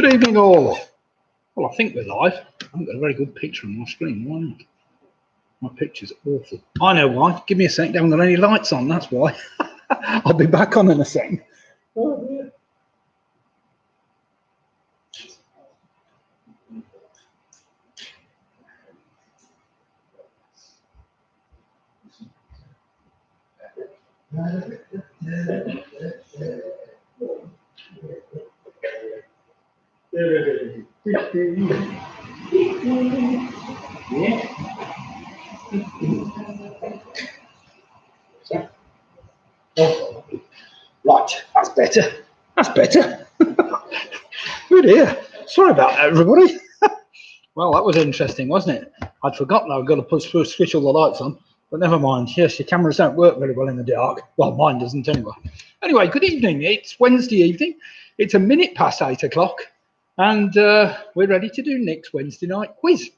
Good evening all. Well, I think we're live. I haven't got a very good picture on my screen. Why not? My picture's awful. I know why. Give me a second. I haven't got any lights on, that's why. I'll be back on in a second. Oh, dear. Right, that's better. That's better. Oh dear. Sorry about that, everybody. Well, that was interesting, wasn't it? I'd forgotten I've got to switch all the lights on, but never mind. Yes, your cameras don't work very well in the dark. Well, mine doesn't anyway. Anyway, good evening. It's Wednesday evening. It's a minute past 8 o'clock, and we're ready to do Nick's Wednesday night quiz.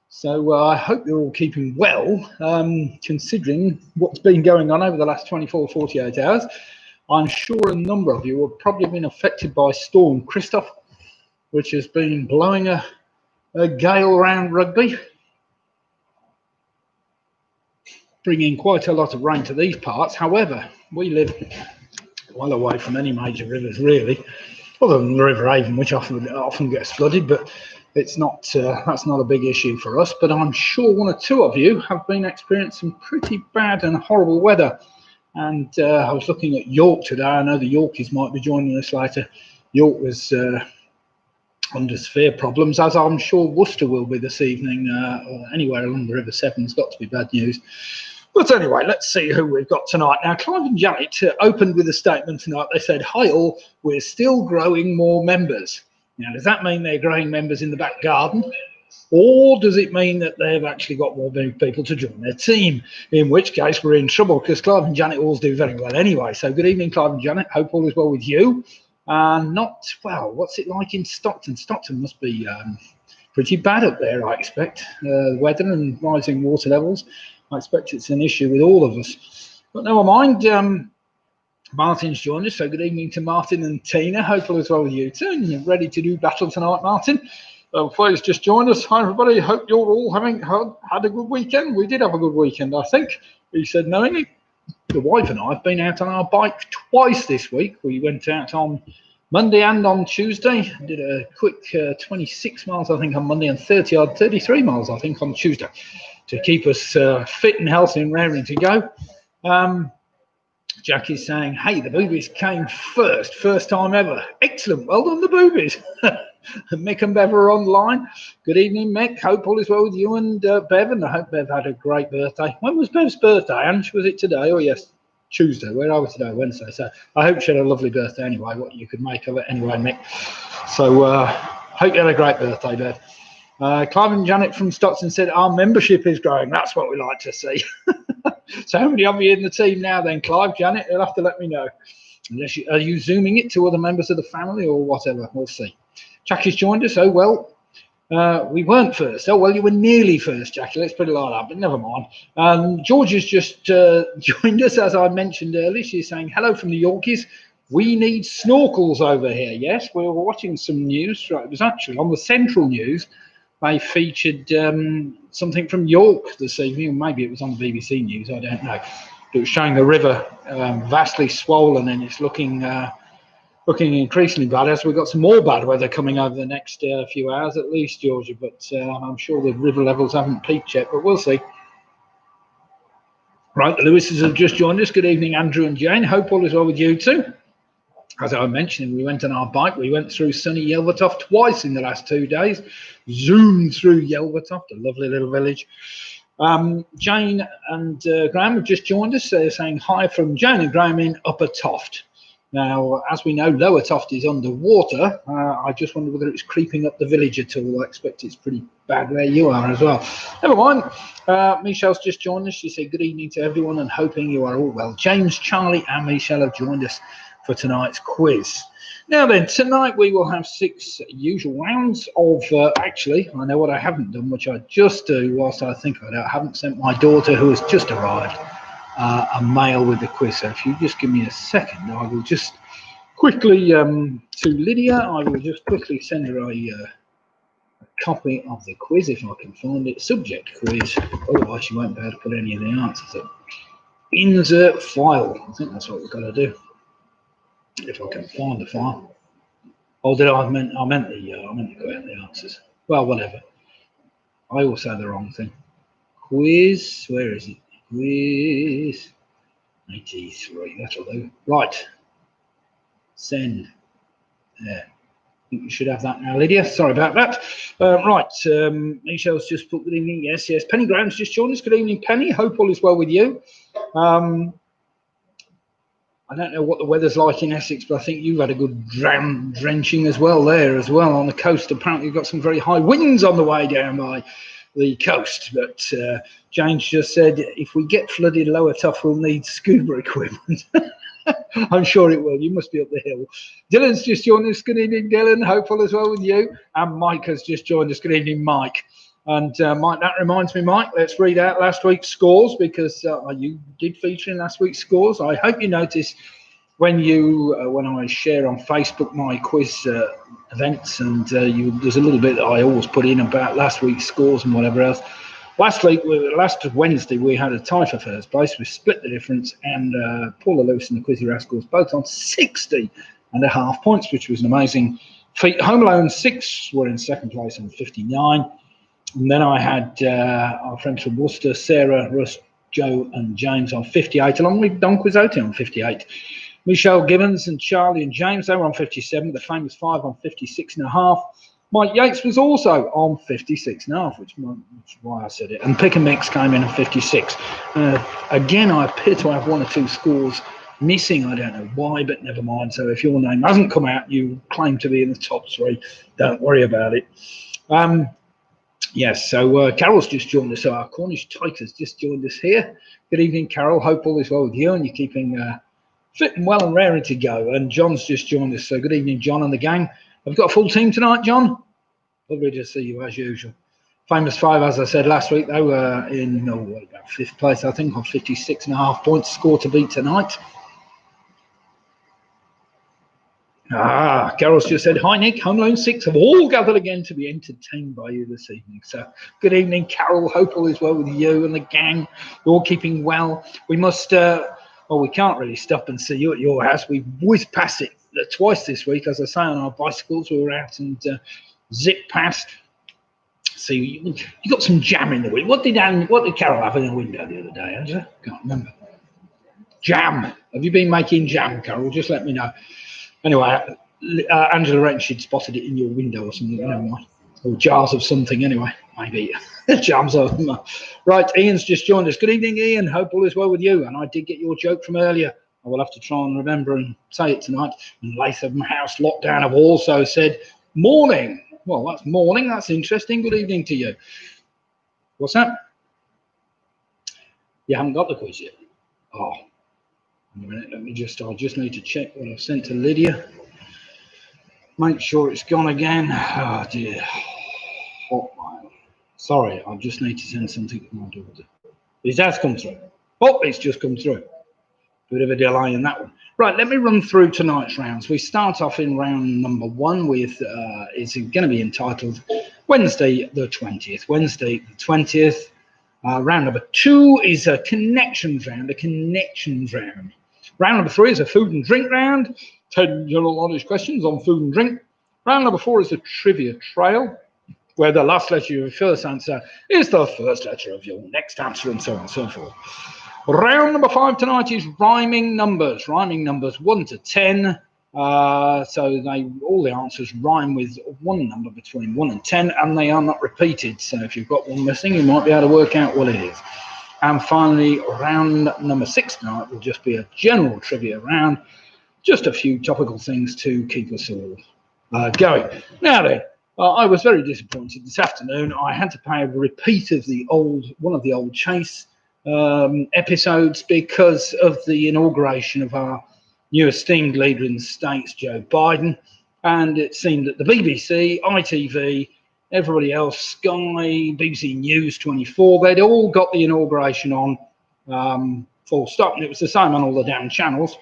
So I hope you're all keeping well, considering what's been going on over the last 24, 48 hours. I'm sure a number of you have probably been affected by Storm Christoph, which has been blowing a gale around Rugby, bringing quite a lot of rain to these parts. However, we live well away from any major rivers, really, other than the River Avon, which often gets flooded, but it's not that's not a big issue for us. But I'm sure one or two of you have been experiencing some pretty bad and horrible weather. And I was looking at York today. I know the Yorkies might be joining us later. York was under severe problems, as I'm sure Worcester will be this evening, or anywhere along the River Severn. It's got to be bad news. But anyway, let's see who we've got tonight. Now, Clive and Janet opened with a statement tonight. They said, "Hi all, we're still growing more members." Now, does that mean they're growing members in the back garden? Or does it mean that they've actually got more people to join their team? In which case, we're in trouble, because Clive and Janet always do very well anyway. So good evening, Clive and Janet. Hope all is well with you. Well, what's it like in Stockton? Stockton must be pretty bad up there, I expect. The weather and rising water levels. I expect it's an issue with all of us. But never mind. Martin's joined us, so good evening to Martin and Tina. Hope all is well with you too. And you're ready to do battle tonight, Martin. Please just join us. Hi, everybody. Hope you're all having had a good weekend. We did have a good weekend, I think. He said knowingly. The wife and I have been out on our bike twice this week. We went out on Monday and on Tuesday. Did a quick 26 miles, I think, on Monday, and 33 miles, I think, on Tuesday, to keep us fit and healthy and raring to go. Jackie's saying, "Hey, the boobies came first time ever." Excellent, well done, the boobies. Mick and Bev are online. Good evening, Mick. Hope all is well with you and Bev, and I hope Bev had a great birthday. When was Bev's birthday, Ange? Was it today or yes? Tuesday. Where are we today? Wednesday. So I hope she had a lovely birthday anyway, what you could make of it anyway, Mick. So hope you had a great birthday, Bev. Clive and Janet from Stockton said, "Our membership is growing." That's what we like to see. So how many of you in the team now then, Clive, Janet? You'll have to let me know. Are you zooming it to other members of the family or whatever? We'll see. Jackie's joined us. Oh, well, we weren't first. Oh, well, you were nearly first, Jackie. Let's put it like that, but never mind. George has just joined us, as I mentioned earlier. She's saying, "Hello from the Yorkies. We need snorkels over here." Yes, we were watching some news. Right, it was actually on the Central News. They featured something from York this evening. Maybe it was on the BBC News. I don't know. It was showing the river vastly swollen, and it's looking increasingly bad, as we've got some more bad weather coming over the next few hours at least, Georgia. But I'm sure the river levels haven't peaked yet, but we'll see. Right, the Lewises have just joined us. Good evening, Andrew and Jane. Hope all is well with you too. As I mentioned, we went on our bike. We went through sunny Yelvertoft twice in the last 2 days. Zoomed through Yelvertoft, a lovely little village. Jane and Graham have just joined us. They're saying hi from Jane and Graham in Upper Toft. Now, as we know, Lower Toft is underwater. I just wonder whether it's creeping up the village at all. I expect it's pretty bad where you are as well. Never mind. Michelle's just joined us. She said good evening to everyone and hoping you are all well. James, Charlie and Michelle have joined us for tonight's quiz. Now then, tonight we will have 6 usual rounds of, actually, I know what I haven't done, which I just do whilst I think of it. I haven't sent my daughter, who has just arrived, a mail with the quiz. So if you just give me a second, I will just quickly to Lydia. I will just quickly send her a copy of the quiz if I can find it. Subject quiz. Otherwise, she won't be able to put any of the answers up. Insert file. I think that's what we've got to do. If I can find the file. Oh, did I meant to go out the answers. Well, whatever. I always say the wrong thing. Quiz. Where is it? Quiz. 83. That'll do. Right. Send. There. You should have that now, Lydia. Sorry about that. Right, Michelle's just put good evening. Yes. Penny Graham's just joined us. Good evening, Penny. Hope all is well with you. I don't know what the weather's like in Essex, but I think you've had a good drenching as well there as well on the coast. Apparently, you've got some very high winds on the way down by the coast. But James just said, if we get flooded lower Tough, we'll need scuba equipment. I'm sure it will. You must be up the hill. Dylan's just joined us. Good evening, Dylan. Hopeful as well with you. And Mike has just joined us. Good evening, Mike. And Mike, that reminds me, Mike, let's read out last week's scores because you did feature in last week's scores. I hope you notice when I share on Facebook my quiz events, and there's a little bit that I always put in about last week's scores and whatever else. Last Wednesday, we had a tie for first place. We split the difference, and Paula Lewis and the Quizzy Rascals both on 60.5 points, which was an amazing feat. Home Alone 6 were in second place on 59. And then I had our friends from Worcester, Sarah, Russ, Joe, and James on 58, along with Don Quizzotti on 58. Michelle Gibbons and Charlie and James, they were on 57. The famous 5 on 56.5. Mike Yates was also on 56.5, which is why I said it. And Pick and Mix came in at 56. Again, I appear to have one or two scores missing. I don't know why, but never mind. So if your name hasn't come out, you claim to be in the top 3. Don't worry about it. Yes, so Carol's just joined us. So our Cornish Tiger's just joined us here. Good evening, Carol. Hope all is well with you and you're keeping fit and well and raring to go. And John's just joined us. So good evening, John and the gang. I've got a full team tonight, John. Lovely to see you as usual. Famous 5, as I said last week, they were in about 5th place, I think, on 56.5 points. Score to beat tonight. Carol's just said, hi, Nick. Home Alone 6 have all gathered again to be entertained by you this evening. So good evening, Carol. Hope all is well with you and the gang. You're all keeping well. We must, we can't really stop and see you at your house. We whizzed past it twice this week. As I say, on our bicycles, we were out and zipped past. See, you got some jam in the window. What did Carol have in the window the other day, Angela? Can't remember. Jam. Have you been making jam, Carol? Just let me know. Anyway, Angela reckons she'd spotted it in your window or something, or jars of something anyway, maybe. Jams of them. Right, Ian's just joined us. Good evening, Ian. Hope all is well with you. And I did get your joke from earlier. I will have to try and remember and say it tonight. And Latham House Lockdown have also said, morning. Well, that's morning. That's interesting. Good evening to you. What's that? You haven't got the quiz yet? Oh. A minute, I just need to check what I've sent to Lydia. Make sure it's gone again. Oh dear. Hotmail. Sorry, I just need to send something to my daughter. It has come through. Oh, it's just come through. Bit of a delay in that one. Right, let me run through tonight's rounds. We start off in round number 1 with, it's going to be entitled Wednesday the 20th. Wednesday the 20th. Round number 2 is a connections round, Round number 3 is a food and drink round. 10 general knowledge questions on food and drink. Round number 4 is a trivia trail, where the last letter of your first answer is the first letter of your next answer, and so on and so forth. Round number 5 tonight is rhyming numbers. Rhyming numbers 1 to 10. So all the answers rhyme with one number between 1 and 10, and they are not repeated. So if you've got one missing, you might be able to work out what it is. And finally, round number 6 tonight will just be a general trivia round. Just a few topical things to keep us all going. Now then, I was very disappointed this afternoon. I had to pay a repeat of one of the old Chase episodes because of the inauguration of our new esteemed leader in the States, Joe Biden. And it seemed that the BBC, ITV, everybody else, Sky, BBC News 24, they'd all got the inauguration on full stop. And it was the same on all the damn channels.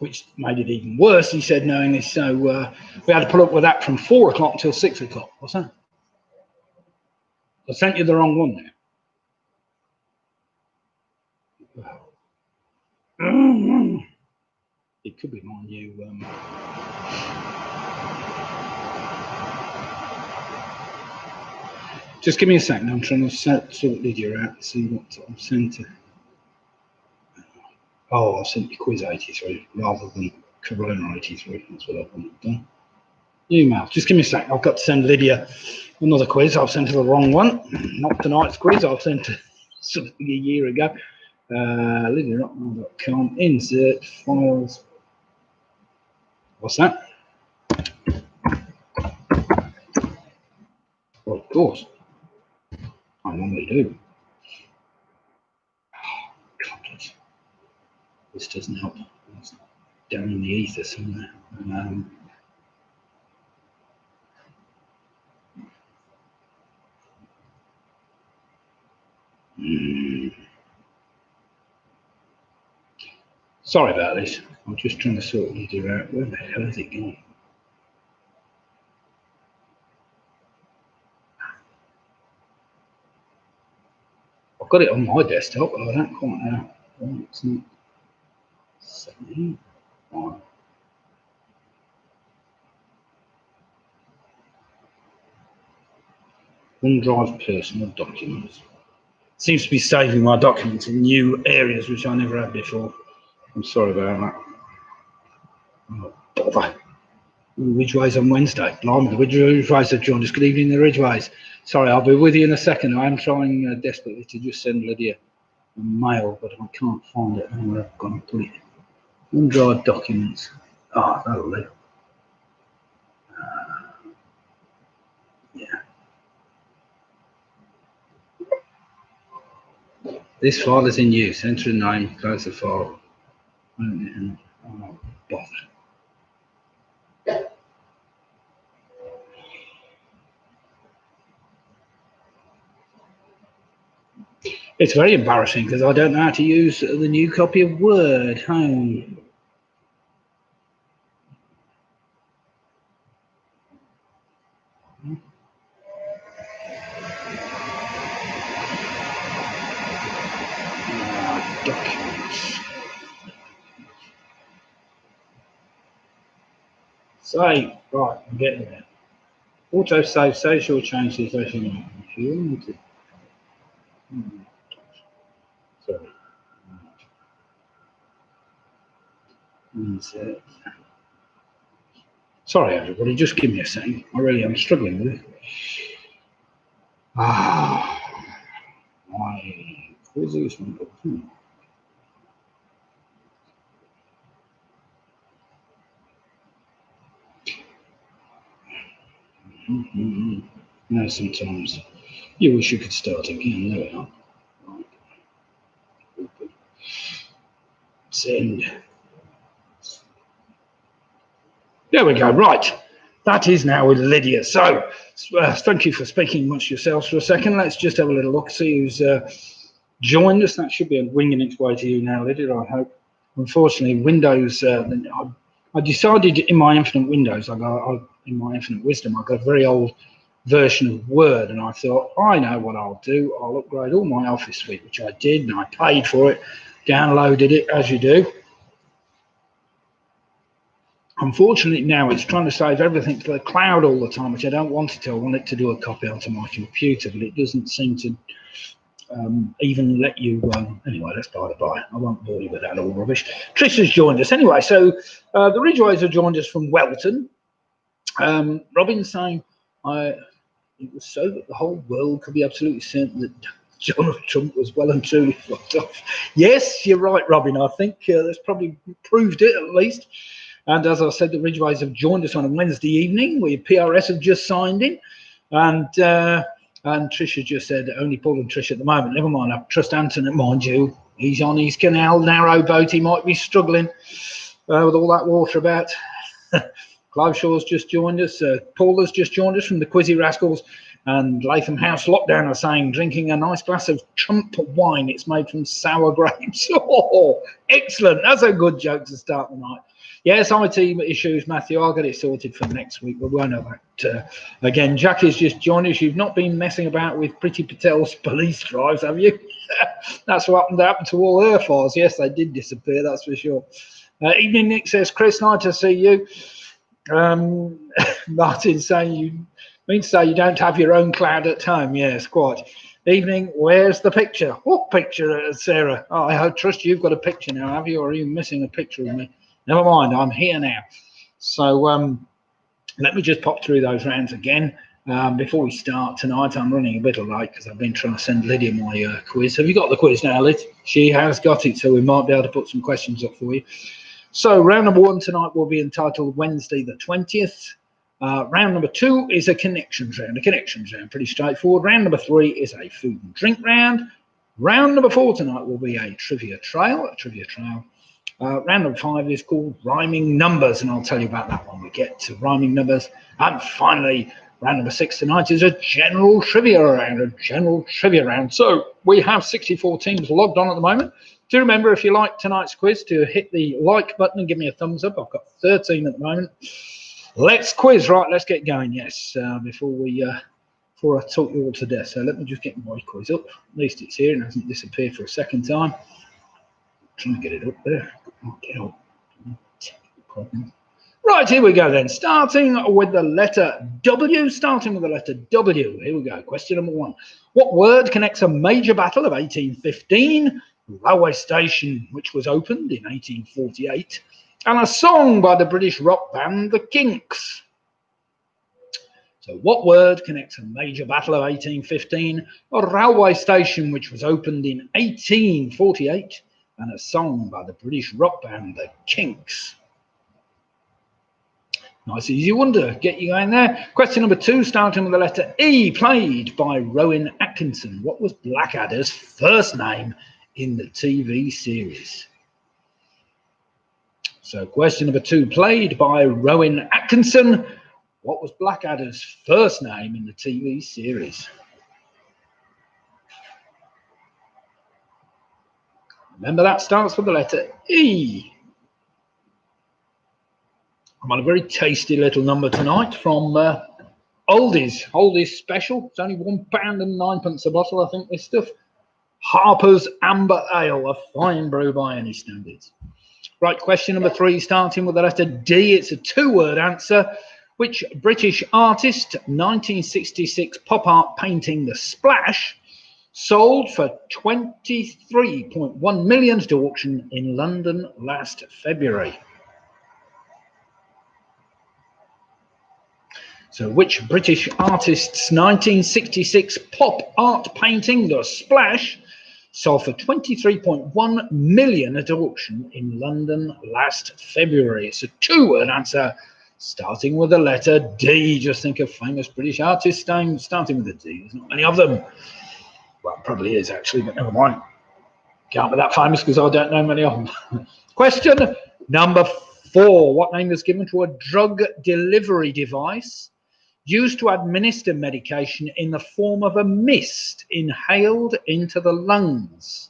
which made it even worse, he said, knowing this. So we had to put up with that from 4 o'clock till 6 o'clock. What's that? I sent you the wrong one now. It could be my new. Just give me a second. I'm trying to sort Lydia out and see what I've sent her. Oh, I sent you quiz 83 rather than Corona 83. That's what I've done. Email. Just give me a second. I've got to send Lydia another quiz. I've sent her the wrong one. Not tonight's quiz. I've sent her something a year ago. Lydia.com. Insert files. What's that? Well, of course. I normally do. Oh, God, this doesn't help. It's down in the ether somewhere. Sorry about this. I'm just trying to sort it out. Where the hell is it going? I've got it on my desktop, but I don't quite know. Oh, it's not. 17. Right. OneDrive personal documents. Seems to be saving my documents in new areas which I never had before. I'm sorry about that. Oh, bother. Ridgeways on Wednesday. Blimey, the Ridgeways have joined us. Good evening, the Ridgeways. Sorry, I'll be with you in a second. I am trying desperately to just send Lydia a mail, but I can't find it. I don't know where I've gone to put it. OneDrive documents. Ah, that'll do. Yeah. This file is in use. Enter a name, close the file. Oh, bother. It's very embarrassing because I don't know how to use the new copy of Word. Home. Documents. Save. Right, I'm getting there. Auto save, save your changes as you want. If you want to. Sorry. Insert. Sorry, everybody, just give me a second. I really am struggling with it. My quizzes. Now, sometimes you wish you could start again. There we are. Right. Send. There we go. Right. That is now with Lydia. So, thank you for speaking amongst yourselves for a second. Let's just have a little look, see who's joined us. That should be winging its way to you now, Lydia, I hope. Unfortunately, Windows, I decided in my infinite Windows, in my infinite wisdom, I got a very old version of Word, and I thought, I know what I'll do. I'll upgrade all my Office suite, which I did, and I paid for it, downloaded it, as you do. Unfortunately, now it's trying to save everything to the cloud all the time, which I don't want it to. I want it to do a copy onto my computer, but it doesn't seem to even let you. Anyway, that's by the by. I won't bore you with that all rubbish. Trisha's joined us anyway. So the Ridgeways have joined us from Welton. Robin's saying, it was so that the whole world could be absolutely certain that Donald Trump was well and truly fucked off. Yes, you're right, Robin. I think that's probably proved it at least. And as I said, the Ridgeways have joined us on a Wednesday evening. PRS have just signed in. And Trisha just said, only Paul and Trisha at the moment. Never mind, I trust Anton, mind you. He's on his canal narrow boat. He might be struggling with all that water about. Clive Shaw's just joined us. Paul has just joined us from the Quizzy Rascals. And Latham House Lockdown are saying, drinking a nice glass of chump wine. It's made from sour grapes. Oh, excellent. That's a good joke to start the night. Yes, IT issues, Matthew. I'll get it sorted for next week. We won't have that again. Jackie's just joined us. You've not been messing about with Priti Patel's police drives, have you? That's what happened to all her files. Yes, they did disappear, that's for sure. Evening, Nick says, Chris, nice to see you. Martin saying you mean to say you don't have your own cloud at home. Yes, quite. Evening, where's the picture? What picture, Sarah? Oh, I trust you've got a picture now, have you? Or are you missing a picture of me? Never mind, I'm here now. So let me just pop through those rounds again. Before we start tonight, I'm running a bit late because I've been trying to send Lydia my quiz. Have you got the quiz now, Lyd? She has got it, so we might be able to put some questions up for you. So round number 1 tonight will be entitled Wednesday the 20th. Round number 2 is a connections round. Pretty straightforward. Round number 3 is a food and drink round. Round number 4 tonight will be a trivia trail. Round number 5 is called rhyming numbers, and I'll tell you about that when we get to rhyming numbers. And finally, round number 6 tonight is a general trivia round. So we have 64 teams logged on at the moment. Do remember, if you like tonight's quiz, to hit the like button and give me a thumbs up. I've got 13 at the moment. Let's quiz. Right, let's get going. Yes, before I talk you all to death. So let me just get my quiz up. At least it's here and hasn't disappeared for a second time. Trying to get it up there. Okay. Right, here we go then. Starting with the letter W. Here we go. Question number 1. What word connects a major battle of 1815, railway station which was opened in 1848, and a song by the British rock band The Kinks? So what word connects a major battle of 1815, a railway station which was opened in 1848, and a song by the British rock band The Kinks? Nice easy wonder. Get you going there. Question number 2, starting with the letter E, played by Rowan Atkinson. What was Blackadder's first name in the TV series? So question number 2, played by Rowan Atkinson. What was Blackadder's first name in the TV series? Remember, that starts with the letter E. I'm on a very tasty little number tonight from Oldies Special. It's only £1.09 a bottle, I think, this stuff. Harper's Amber Ale, a fine brew by any standards. Right, question number 3, starting with the letter D. It's a 2-word answer. Which British artist, 1966 pop art painting The Splash, sold for $23.1 million to auction in London last February? So which British artist's 1966 pop art painting The Splash sold for $23.1 million at auction in London last February? It's a 2-word answer, starting with the letter D. Just think of famous British artists' names starting with a D. There's not many of them. Well, probably is actually, but never mind. Can't be that famous because I don't know many of them. Question number 4. What name is given to a drug delivery device used to administer medication in the form of a mist inhaled into the lungs?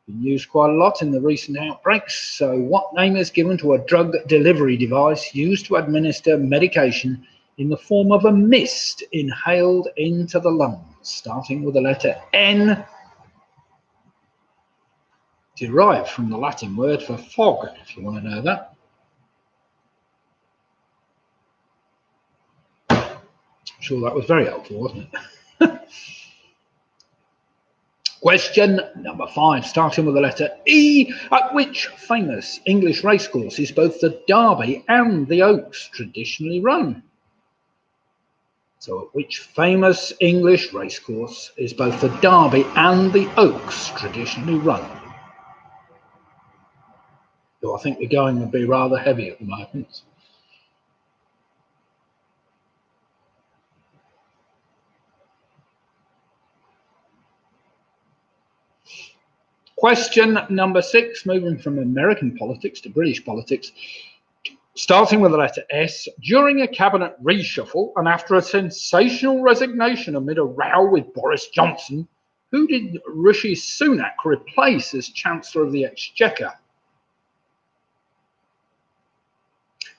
Been used quite a lot in the recent outbreaks. So what name is given to a drug delivery device used to administer medication in the form of a mist inhaled into the lungs, starting with the letter N, derived from the Latin word for fog, if you want to know that? I'm sure that was very helpful, wasn't it? Question number 5, starting with the letter E. At which famous English racecourse is both the Derby and the Oaks traditionally run? So at which famous English racecourse is both the Derby and the Oaks traditionally run? So I think the going would be rather heavy at the moment. Question number 6, moving from American politics to British politics. Starting with the letter S, during a cabinet reshuffle and after a sensational resignation amid a row with Boris Johnson, who did Rishi Sunak replace as Chancellor of the Exchequer?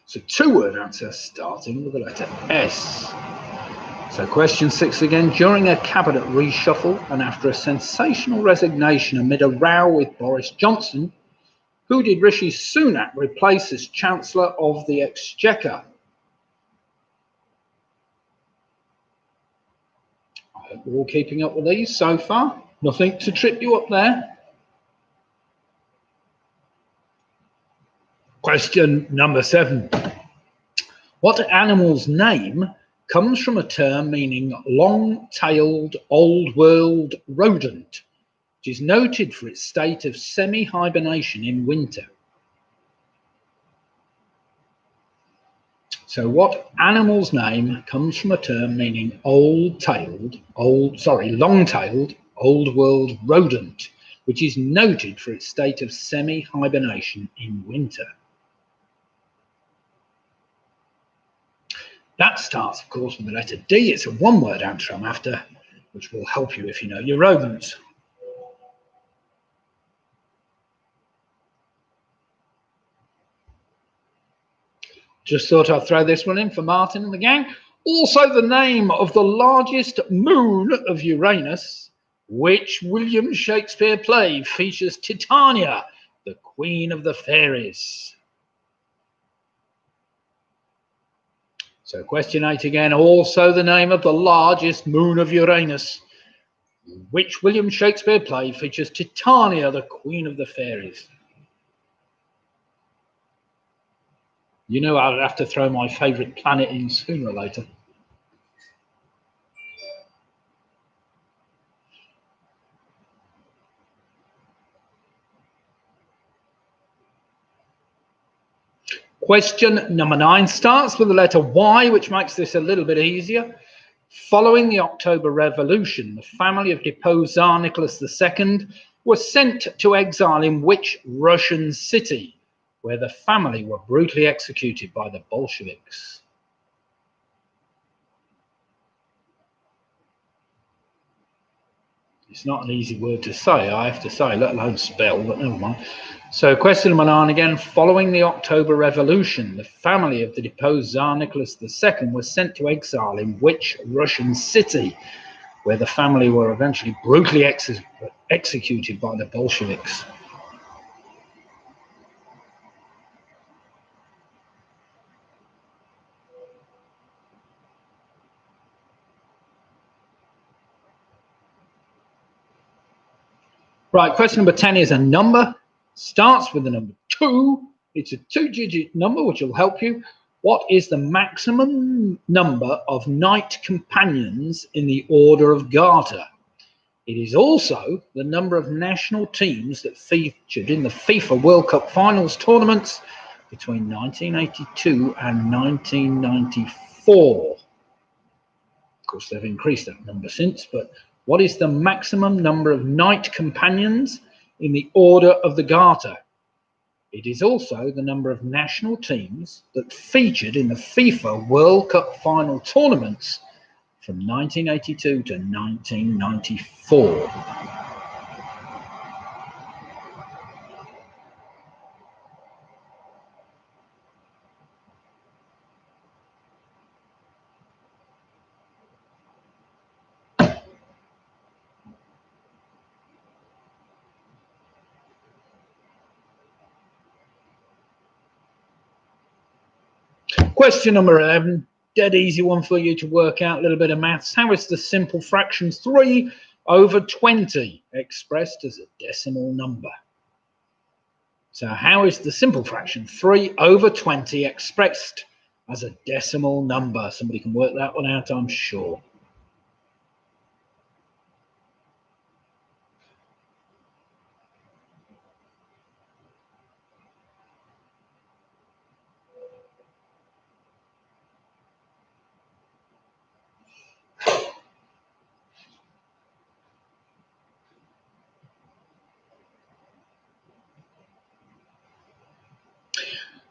So two-word answer starting with the letter S. So question 6 again. During a cabinet reshuffle and after a sensational resignation amid a row with Boris Johnson, who did Rishi Sunak replace as Chancellor of the Exchequer? I hope you're all keeping up with these so far. Nothing to trip you up there. Question number 7. What animal's name comes from a term meaning long-tailed old-world rodent, which is noted for its state of semi-hibernation in winter? So what animal's name comes from a term meaning long-tailed old-world rodent, which is noted for its state of semi-hibernation in winter? That starts, of course, with the letter D. It's a one-word answer I'm after, which will help you if you know your rodents. Just thought I'd throw this one in for Martin and the gang. Also the name of the largest moon of Uranus, which William Shakespeare play features Titania, the Queen of the Fairies. So question 8 again, also the name of the largest moon of Uranus, which William Shakespeare play features Titania, the Queen of the Fairies. You know I'll have to throw my favourite planet in sooner or later. Question number 9 starts with the letter Y, which makes this a little bit easier. Following the October Revolution, the family of deposed Tsar Nicholas II was sent to exile in which Russian city, where the family were brutally executed by the Bolsheviks? It's not an easy word to say, I have to say, let alone spell, but never mind. So question number 9 again. Following the October Revolution, the family of the deposed Tsar Nicholas II was sent to exile in which Russian city, where the family were eventually brutally executed by the Bolsheviks? Right, question number 10 is a number. Starts with the number 2. It's a 2-digit number, which will help you. What is the maximum number of knight companions in the Order of Garter? It is also the number of national teams that featured in the FIFA World Cup finals tournaments between 1982 and 1994. Of course, they've increased that number since, but what is the maximum number of knight companions in the Order of the Garter? It is also the number of national teams that featured in the FIFA World Cup final tournaments from 1982 to 1994. Question number 11, dead easy one for you to work out, a little bit of maths. How is the simple fraction 3 over 20 expressed as a decimal number? So how is the simple fraction 3 over 20 expressed as a decimal number? Somebody can work that one out, I'm sure.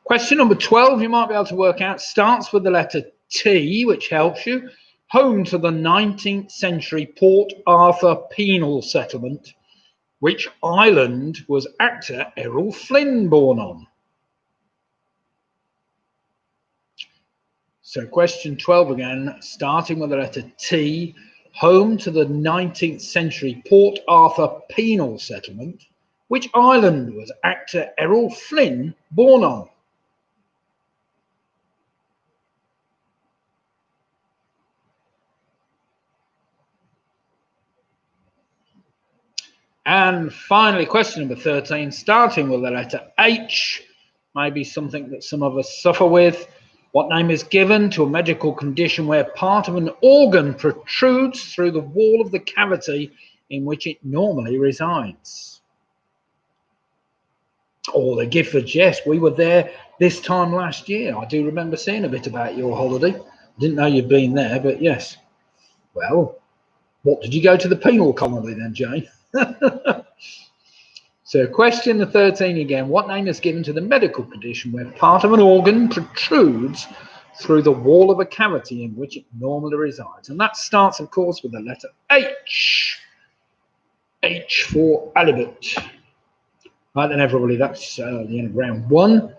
Question number 12, you might be able to work out, starts with the letter T, which helps you. Home to the 19th century Port Arthur penal settlement. Which island was actor Errol Flynn born on? So question 12 again, starting with the letter T, home to the 19th century Port Arthur penal settlement. Which island was actor Errol Flynn born on? And finally, question number 13, starting with the letter H, maybe something that some of us suffer with. What name is given to a medical condition where part of an organ protrudes through the wall of the cavity in which it normally resides? Oh, the Giffords, yes, we were there this time last year. I do remember seeing a bit about your holiday. Didn't know you'd been there, but yes. Well, what did you go to the penal colony then, Jay? So question 13 again, what name is given to the medical condition where part of an organ protrudes through the wall of a cavity in which it normally resides? And that starts, of course, with the letter H. H for Albert. Right then, everybody, that's the end of round 1.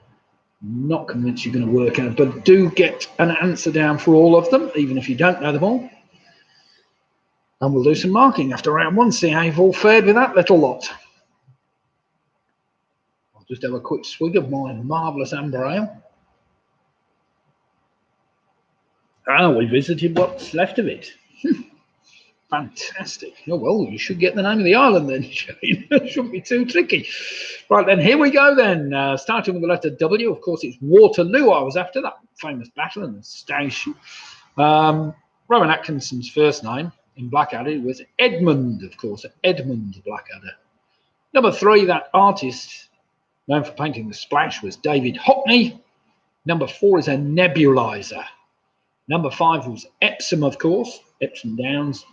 Not convinced you're going to work out, but do get an answer down for all of them, even if you don't know them all. And we'll do some marking after round 1, see how you've all fared with that little lot. I'll just have a quick swig of my marvellous amber ale. Ah, we visited what's left of it. Fantastic. Oh, well, you should get the name of the island then, Shane. It shouldn't be too tricky. Right, then, here we go then. Starting with the letter W, of course, it's Waterloo. I was after that famous battle and station. Rowan Atkinson's first name in Blackadder was Edmund, of course, Edmund Blackadder. Number 3, that artist known for painting the splash was David Hockney. Number 4 is a nebulizer. Number 5 was Epsom, of course, Epsom Downs.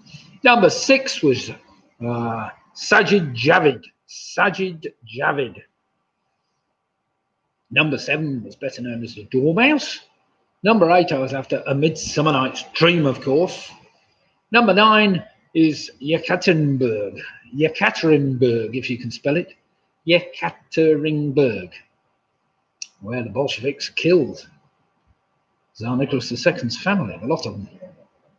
Number 6 was Sajid Javid. Sajid Javid. Number 7 was better known as the Dormouse. Number 8, I was after A Midsummer Night's Dream, of course. Number 9 is Yekaterinburg. Yekaterinburg, if you can spell it. Yekaterinburg, where the Bolsheviks killed Tsar Nicholas II's family, a lot of them.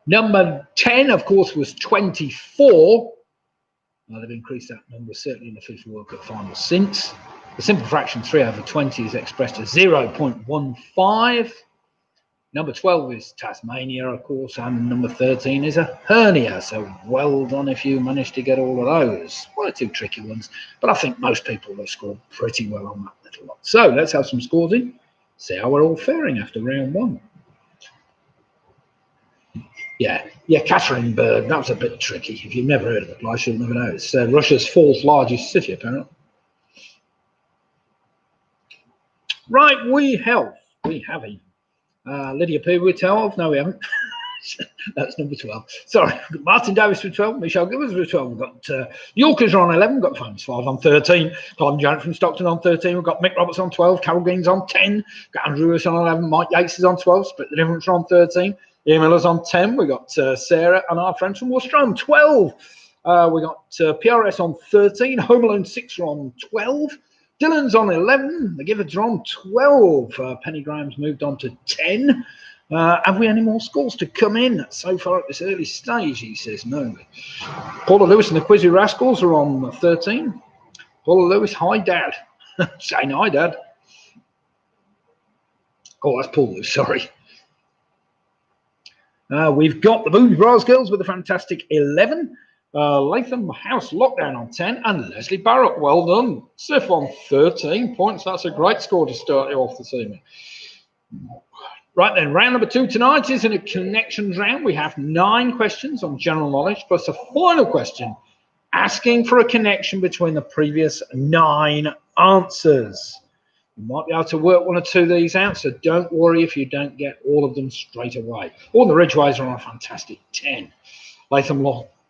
Number 10, of course, was 24. Well, they've increased that number, certainly in the FIFA World Cup final since. The simple fraction 3/20 is expressed as 0.15. Number 12 is Tasmania, of course, and number 13 is a hernia. So well done if you managed to get all of those. One or two tricky ones, but I think most people have scored pretty well on that little lot. So let's have some scores in. See how we're all faring after round 1. Yeah, Yekaterinburg, that was a bit tricky. If you've never heard of the place, you'll never know. It's Russia's 4th largest city, apparently. Right, we have him. Lydia P with 12. No, we haven't. That's number 12. Sorry, Martin Davis with 12. Michelle Givers with 12. We've got Yorkers on 11. We've got Phones 5 on 13. Tom Jarrett from Stockton on 13. We've got Mick Roberts on 12. Carol Gaines on 10. We've got Andrew Lewis on 11. Mike Yates is on 12. Split the difference on 13. Ian Miller's on 10. We've got Sarah and our friends from Worcester on 12. We got PRS on 13. Home Alone 6 are on 12. Dylan's on 11. The Giffords are on 12. Penny Graham's moved on to 10. Have we any more scores to come in so far at this early stage? He says no. Paula Lewis and the Quizzy Rascals are on 13. Paula Lewis, hi, Dad. Saying hi, Dad. Oh, that's Paul Lewis, sorry. We've got the Booby Bras Girls with a fantastic 11. Latham House Lockdown on 10. And Leslie Barrett, well done. Sif on 13 points. That's a great score to start you off this evening. Right then, round number 2 tonight is in a connections round. We have 9 questions on general knowledge plus a final question asking for a connection between the previous 9 answers. You might be able to work 1 or 2 of these out, so don't worry if you don't get all of them straight away. All the Ridgeways are on a fantastic 10. Latham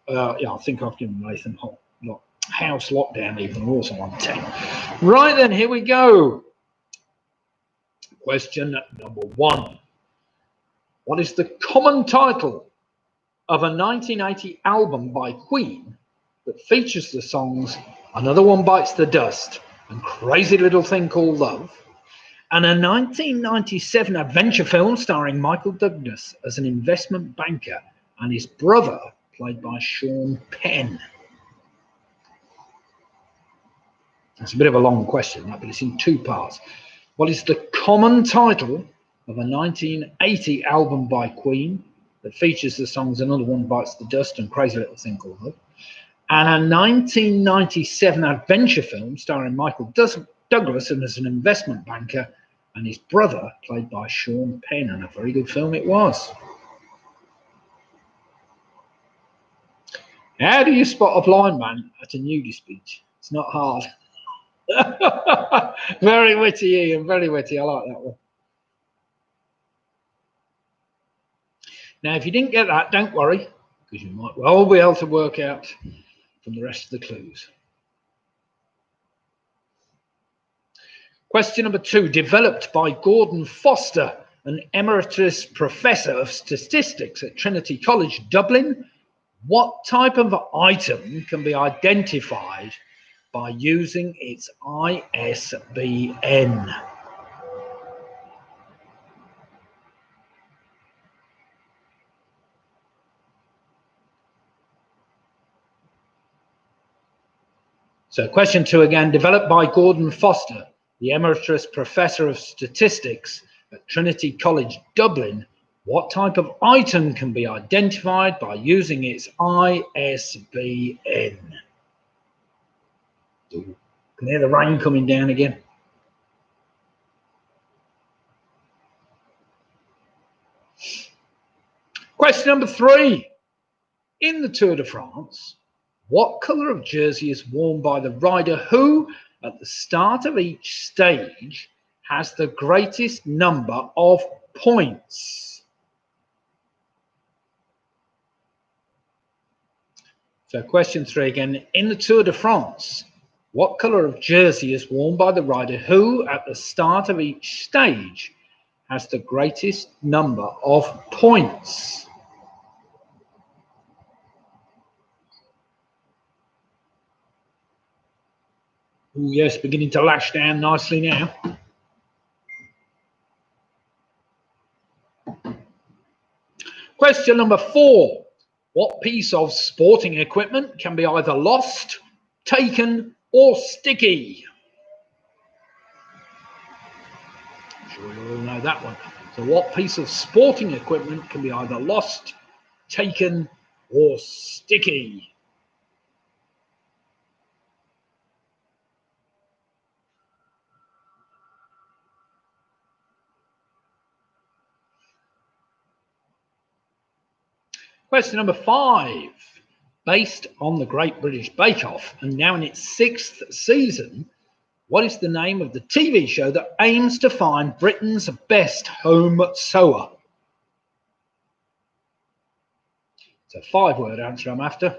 I think I've given Latham House Lockdown even also on 10. Right then, here we go. Question number 1. What is the common title of a 1980 album by Queen that features the songs Another One Bites the Dust and Crazy Little Thing Called Love, and a 1997 adventure film starring Michael Douglas as an investment banker and his brother, played by Sean Penn? It's a bit of a long question, but it's in 2 parts. What is the common title of a 1980 album by Queen that features the songs Another One Bites the Dust and Crazy Little Thing Called Love, and a 1997 adventure film starring Michael Douglas as an investment banker and his brother, played by Sean Penn, and a very good film it was. How do you spot a blind man at a nudist beach? It's not hard. Very witty, Ian, very witty. I like that one. Now, if you didn't get that, don't worry, because you might well be able to work out from the rest of the clues. Question number 2. Developed by Gordon Foster, an emeritus professor of statistics at Trinity College, Dublin, what type of item can be identified by using its ISBN? So question 2 again, developed by Gordon Foster, the emeritus professor of statistics at Trinity College, Dublin, what type of item can be identified by using its ISBN? Ooh, can hear the rain coming down again. Question number 3. In the Tour de France, what colour of jersey is worn by the rider who, at the start of each stage, has the greatest number of points? So question 3 again. In the Tour de France, what colour of jersey is worn by the rider who, at the start of each stage, has the greatest number of points? Oh yes, beginning to lash down nicely now. Question number 4. What piece of sporting equipment can be either lost, taken, or sticky? I'm sure you all know that one. So what piece of sporting equipment can be either lost, taken, or sticky? Question number 5. Based on the Great British Bake Off and now in its 6th season, what is the name of the TV show that aims to find Britain's best home sewer? It's a 5-word answer I'm after.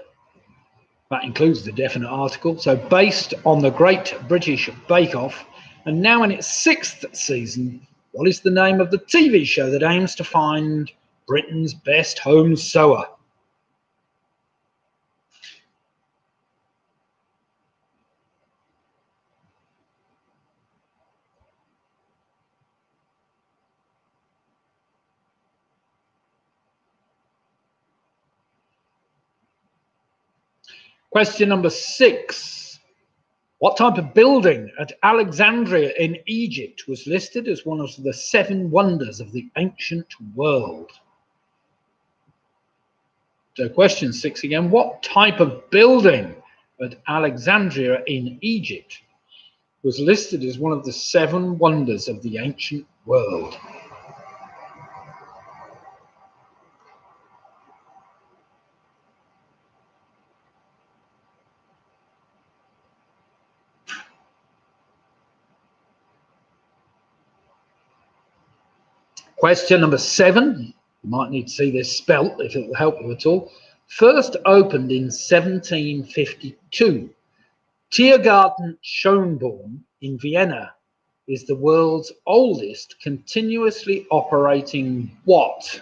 That includes the definite article. So based on the Great British Bake Off and now in its 6th season, what is the name of the TV show that aims to find Britain's best home sewer? Question number 6. What type of building at Alexandria in Egypt was listed as one of the 7 wonders of the ancient world? So question 6 again. What type of building at Alexandria in Egypt was listed as one of the 7 wonders of the ancient world? Question number 7. You might need to see this spelt if it will help you at all. First opened in 1752. Tiergarten Schönborn in Vienna is the world's oldest continuously operating what?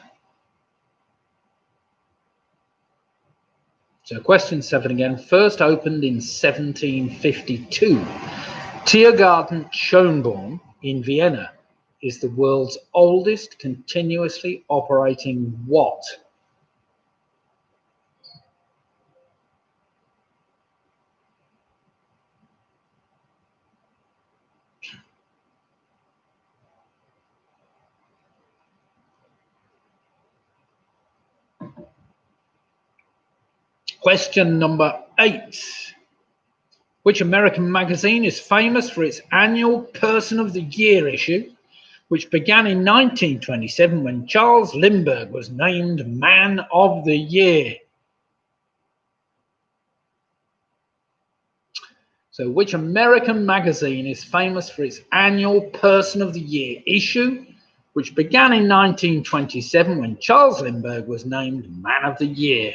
So question 7 again. First opened in 1752. Tiergarten Schönborn in Vienna is the world's oldest continuously operating what? Question number 8. Which American magazine is famous for its annual Person of the Year issue, which began in 1927 when Charles Lindbergh was named Man of the Year? So which American magazine is famous for its annual Person of the Year issue, which began in 1927 when Charles Lindbergh was named Man of the Year?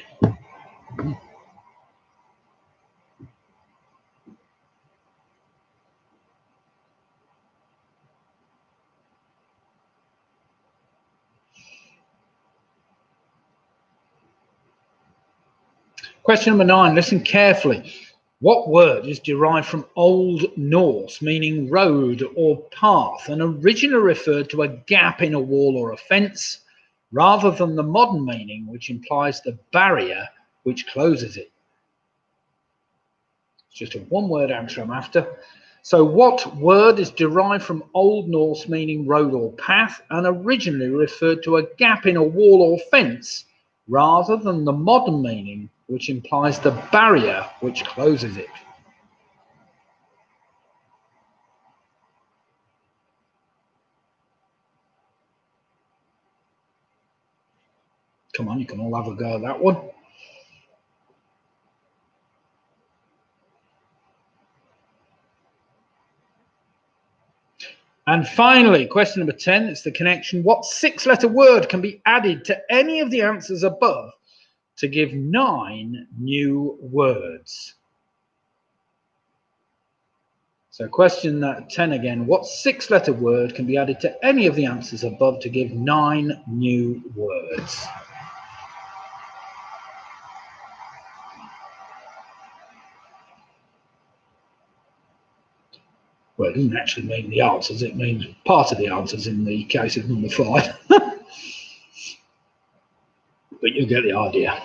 Question number 9, listen carefully. What word is derived from Old Norse, meaning road or path, and originally referred to a gap in a wall or a fence, rather than the modern meaning, which implies the barrier which closes it? It's just a one-word answer I'm after. So what word is derived from Old Norse, meaning road or path, and originally referred to a gap in a wall or fence, rather than the modern meaning, which implies the barrier which closes it? Come on, you can all have a go at that one. And finally, question number 10, it's the connection. What 6-letter word can be added to any of the answers above to give 9 new words? So question 10 again, what 6-letter word can be added to any of the answers above to give 9 new words? Well, it doesn't actually mean the answers, it means part of the answers in the case of number 5. But you'll get the idea.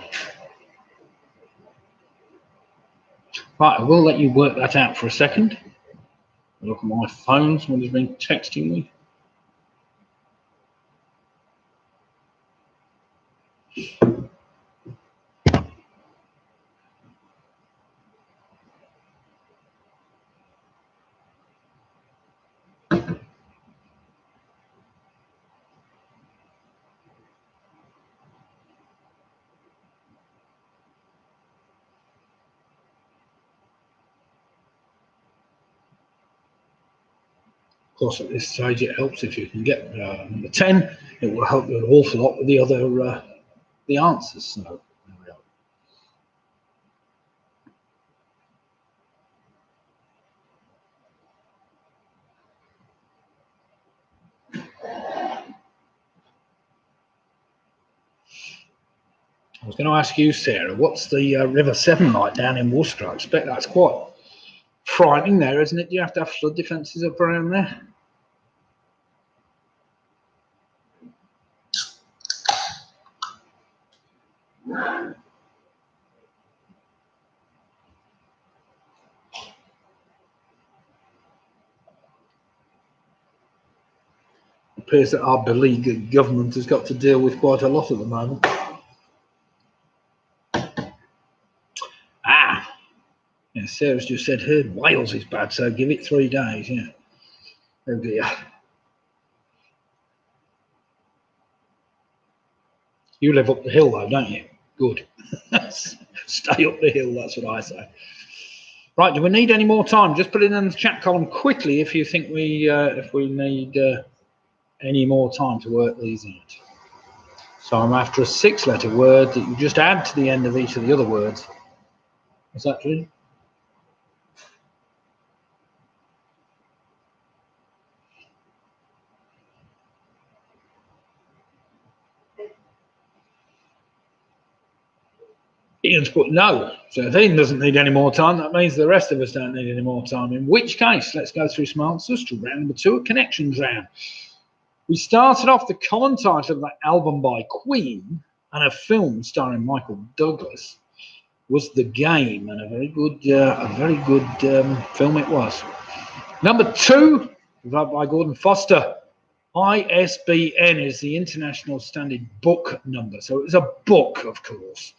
Right, I will let you work that out for a second. Look at my phone, someone's been texting me. Of course, at this stage, it helps if you can get number 10. It will help you an awful lot with the other the answers. So there we are. I was going to ask you, Sarah, what's the River Severn like down in Worcester? I expect that's quite frightening there, isn't it? Do you have to have flood defences up around there? It appears that our beleaguered government has got to deal with quite a lot at the moment. Yeah, Sarah's just said her Wales is bad, so give it 3 days. Yeah. Oh dear. You live up the hill though, don't you? Good. Stay up the hill, that's what I say. Right, do we need any more time? Just put it in the chat column quickly if you think we need any more time to work these out. So I'm after a 6-letter word that you just add to the end of each of the other words. Is that true? Ian's put no. So if Ian doesn't need any more time, that means the rest of us don't need any more time. In which case, let's go through some answers to round number 2, a connections round. We started off the common title of that album by Queen and a film starring Michael Douglas was The Game, and a very good film it was. Number 2, by Gordon Foster. ISBN is the International Standard Book number, so it was a book, of course.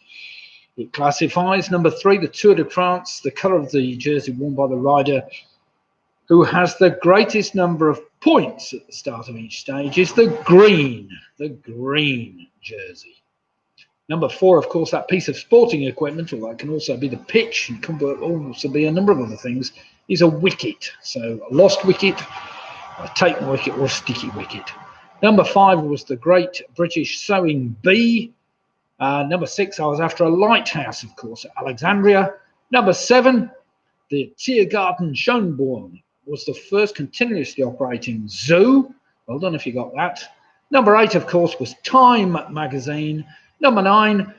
It classifies. Number 3, the Tour de France, the colour of the jersey worn by the rider who has the greatest number of points at the start of each stage is the green jersey. Number 4, of course, that piece of sporting equipment, or that can also be the pitch, and can also be a number of other things, is a wicket. So a lost wicket, a taken wicket, or a sticky wicket. Number 5 was the Great British Sewing Bee. Number 6, I was after a lighthouse, of course, at Alexandria. Number 7, the Tiergarten Schönborn was the first continuously operating zoo. Well done if you got that. Number 8, of course, was Time magazine. Number 9,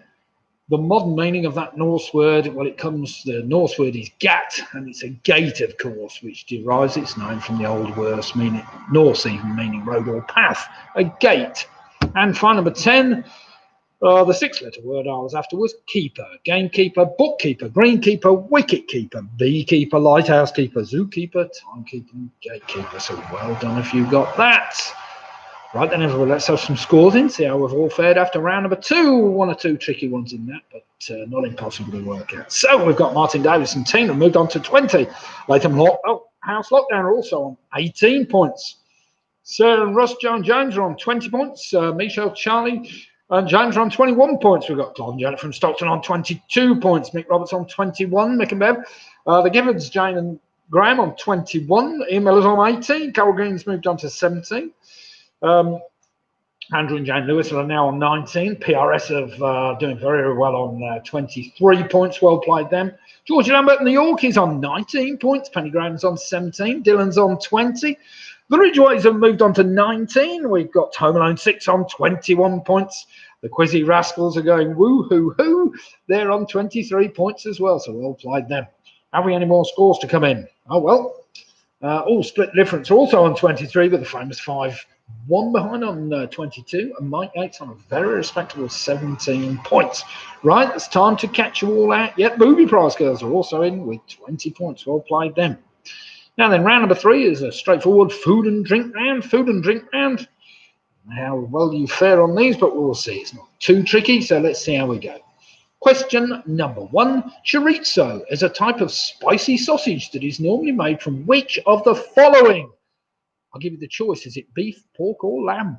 the modern meaning of that Norse word, well, the Norse word is gat, and it's a gate, of course, which derives its name from the Old Norse meaning road or path, a gate. And final number 10, the 6-letter word I was after was keeper, gamekeeper, bookkeeper, greenkeeper, wicket keeper, beekeeper, lighthouse keeper, zookeeper, timekeeper, and gatekeeper. So well done if you got that. Right then, everybody, let's have some scores in, see how we've all fared after round number 2. 1 or 2 tricky ones in that, but not impossible to work out. So we've got Martin Davis and team have moved on to 20. Latham House Lockdown are also on 18 points. Sarah and Russ, Joe and James are on 20 points. Michelle, Charlie and James are on 21 points. We've got Clive and Janet from Stockton on 22 points. Mick Roberts on 21. Mick and Bev. The Givens, Jane and Graham on 21. Ian Miller's on 18. Carol Green's moved on to 17. Andrew and Jane Lewis are now on 19. PRS are doing very, very well on 23 points. Well played them. George Lambert and the Yorkies on 19 points. Penny Graham's on 17. Dylan's on 20. The Ridgeways have moved on to 19. We've got Home Alone 6 on 21 points. The Quizzy Rascals are going woo-hoo-hoo. They're on 23 points as well, so well played them. Have we any more scores to come in? Oh, well. All split difference also on 23, but the famous 5-1 behind on 22, and Mike Yates on a very respectable 17 points. Right, it's time to catch you all out. Yet Booby Prize Girls are also in with 20 points. Well played them. Now then, round number 3 is a straightforward food and drink round. How well you fare on these, but we'll see. It's not too tricky, so let's see how we go. Question number 1. Chorizo is a type of spicy sausage that is normally made from which of the following? I'll give you the choice. Is it beef, pork, or lamb?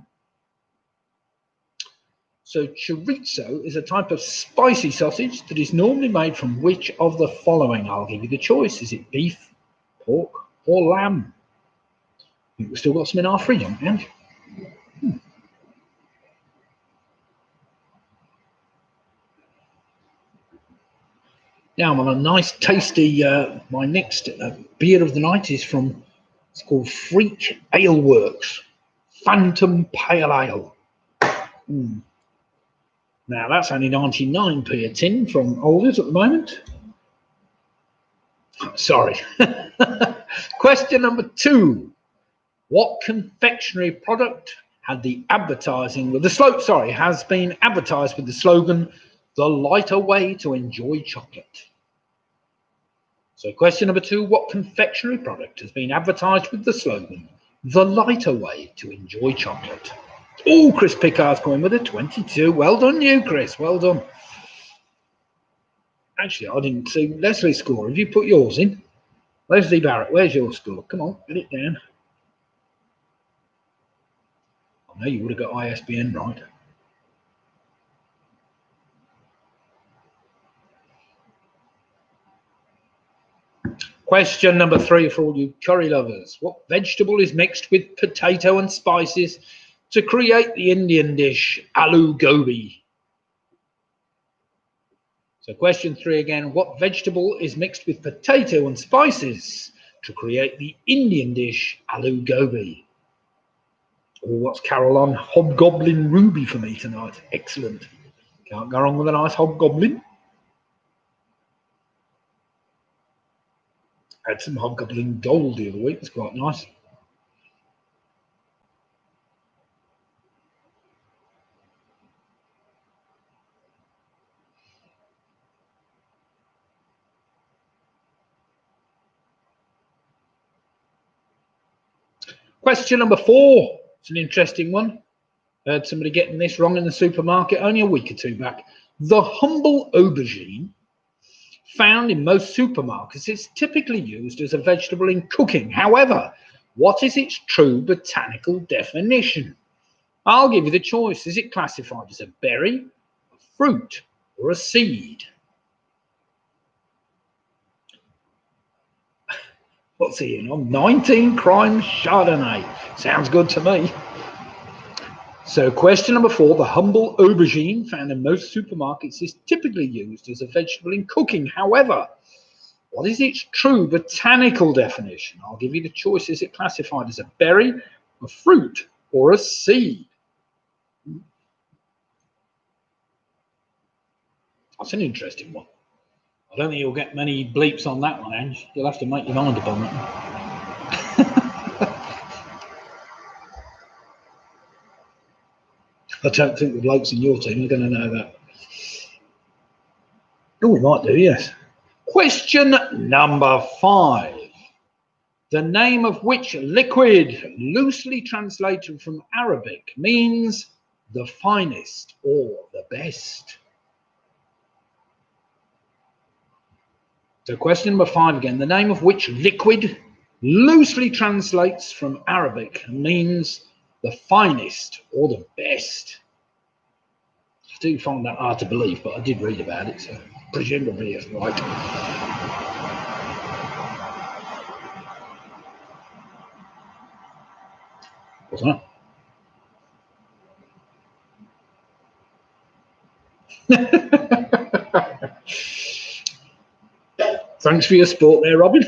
So chorizo is a type of spicy sausage that is normally made from which of the following? I'll give you the choice. Is it beef, pork, or lamb? I think we've still got some in our fridge, haven't we? Now I'm on a nice, tasty, my next beer of the night is from, it's called Freak Ale Works, Phantom Pale Ale. Now that's only 99p a tin from Alders at the moment. Sorry. Question number 2. What confectionery product had the advertising with the has been advertised with the slogan, "The lighter way to enjoy chocolate"? So question number 2, what confectionery product has been advertised with the slogan, "The lighter way to enjoy chocolate"? Oh, Chris Pickard's going with a 22. Well done you, Chris. Well done. Actually, I didn't see Leslie's score. Have you put yours in? Leslie Barrett, where's your score? Come on, get it down. I know you would have got ISBN right. Question number 3 for all you curry lovers. What vegetable is mixed with potato and spices to create the Indian dish aloo gobi? So question 3 again. What vegetable is mixed with potato and spices to create the Indian dish aloo gobi? Oh, what's Carol on? Hobgoblin Ruby for me tonight. Excellent. Can't go wrong with a nice hobgoblin. Had some hobgoblin gold the other week. It's quite nice. Question number 4. It's an interesting one. Heard somebody getting this wrong in the supermarket only a week or two back. The humble aubergine, found in most supermarkets, is typically used as a vegetable in cooking. However, what is its true botanical definition? I'll give you the choice. Is it classified as a berry, a fruit, or a seed? What's he in on? 19 Crimes Chardonnay. Sounds good to me. So question number 4, the humble aubergine found in most supermarkets is typically used as a vegetable in cooking. However, what is its true botanical definition? I'll give you the choice. Is it classified as a berry, a fruit, or a seed? That's an interesting one. I don't think you'll get many bleeps on that one, Ange. You'll have to make your mind up on that. I don't think the blokes in your team are going to know that. Oh, we might do, yes. Question number 5. The name of which liquid, loosely translated from Arabic, means the finest or the best? So question number 5 again. The name of which liquid, loosely translates from Arabic, means the finest or the best? I do find that hard to believe, but I did read about it, so presumably it's right. What's that? Thanks for your support there, Robin.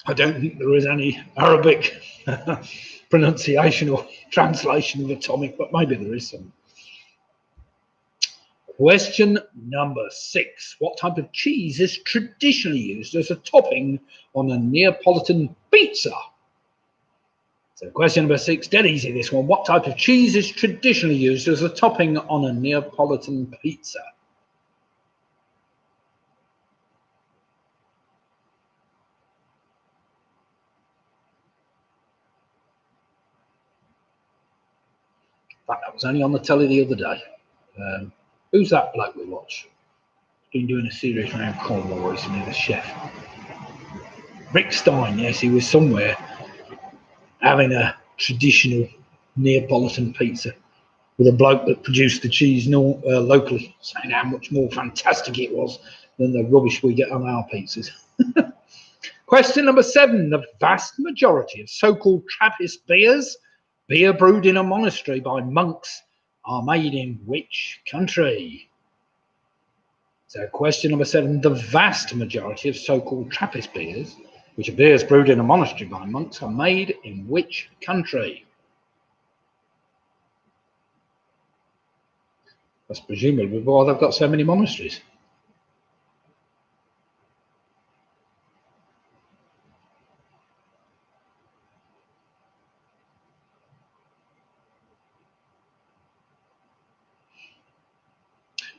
I don't think there is any Arabic pronunciation or translation of atomic, but maybe there is some. Question number 6. What type of cheese is traditionally used as a topping on a Neapolitan pizza? So question number 6, dead easy this one. What type of cheese is traditionally used as a topping on a Neapolitan pizza? That was only on the telly the other day. Who's that bloke we watch? He's been doing a series around Cornwall recently, the chef. Rick Stein, yes, he was somewhere having a traditional Neapolitan pizza with a bloke that produced the cheese locally, saying how much more fantastic it was than the rubbish we get on our pizzas. Question number 7. The vast majority of so-called Trappist beers, beer brewed in a monastery by monks, are made in which country? So question number 7. The vast majority of so-called Trappist beers, which are beers brewed in a monastery by monks, are made in which country? That's presumably why they've got so many monasteries.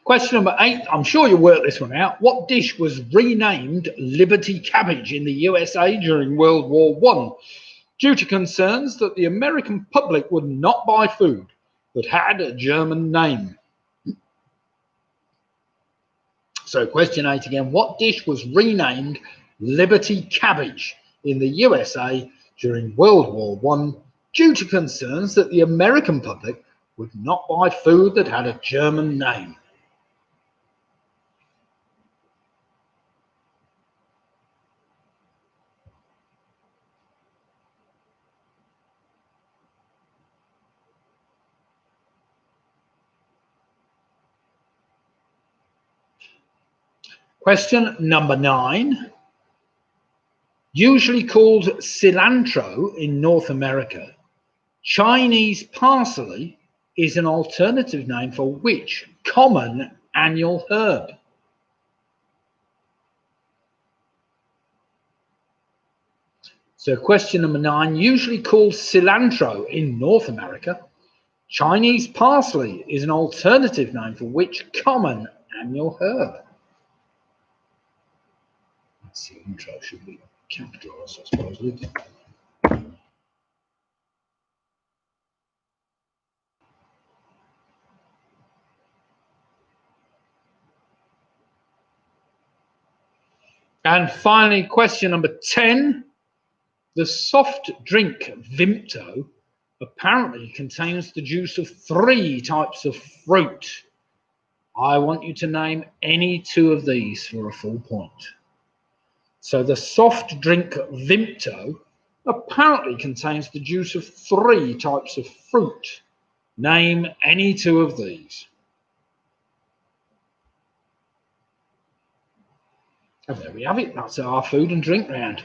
Question number 8. I'm sure you'll work this one out. What dish was renamed Liberty Cabbage in the USA during World War I due to concerns that the American public would not buy food that had a German name? So question 8 again. What dish was renamed Liberty Cabbage in the USA during World War I due to concerns that the American public would not buy food that had a German name? Question number 9. Usually called cilantro in North America, Chinese parsley is an alternative name for which common annual herb? So question number 9, usually called cilantro in North America, Chinese parsley is an alternative name for which common annual herb? Cilantro should be capitalized, I suppose. And finally, question number 10. The soft drink Vimto apparently contains the juice of 3 types of fruit. I want you to name any 2 of these for a full point. So the soft drink Vimto apparently contains the juice of 3 types of fruit. Name any 2 of these. And there we have it. That's our food and drink round.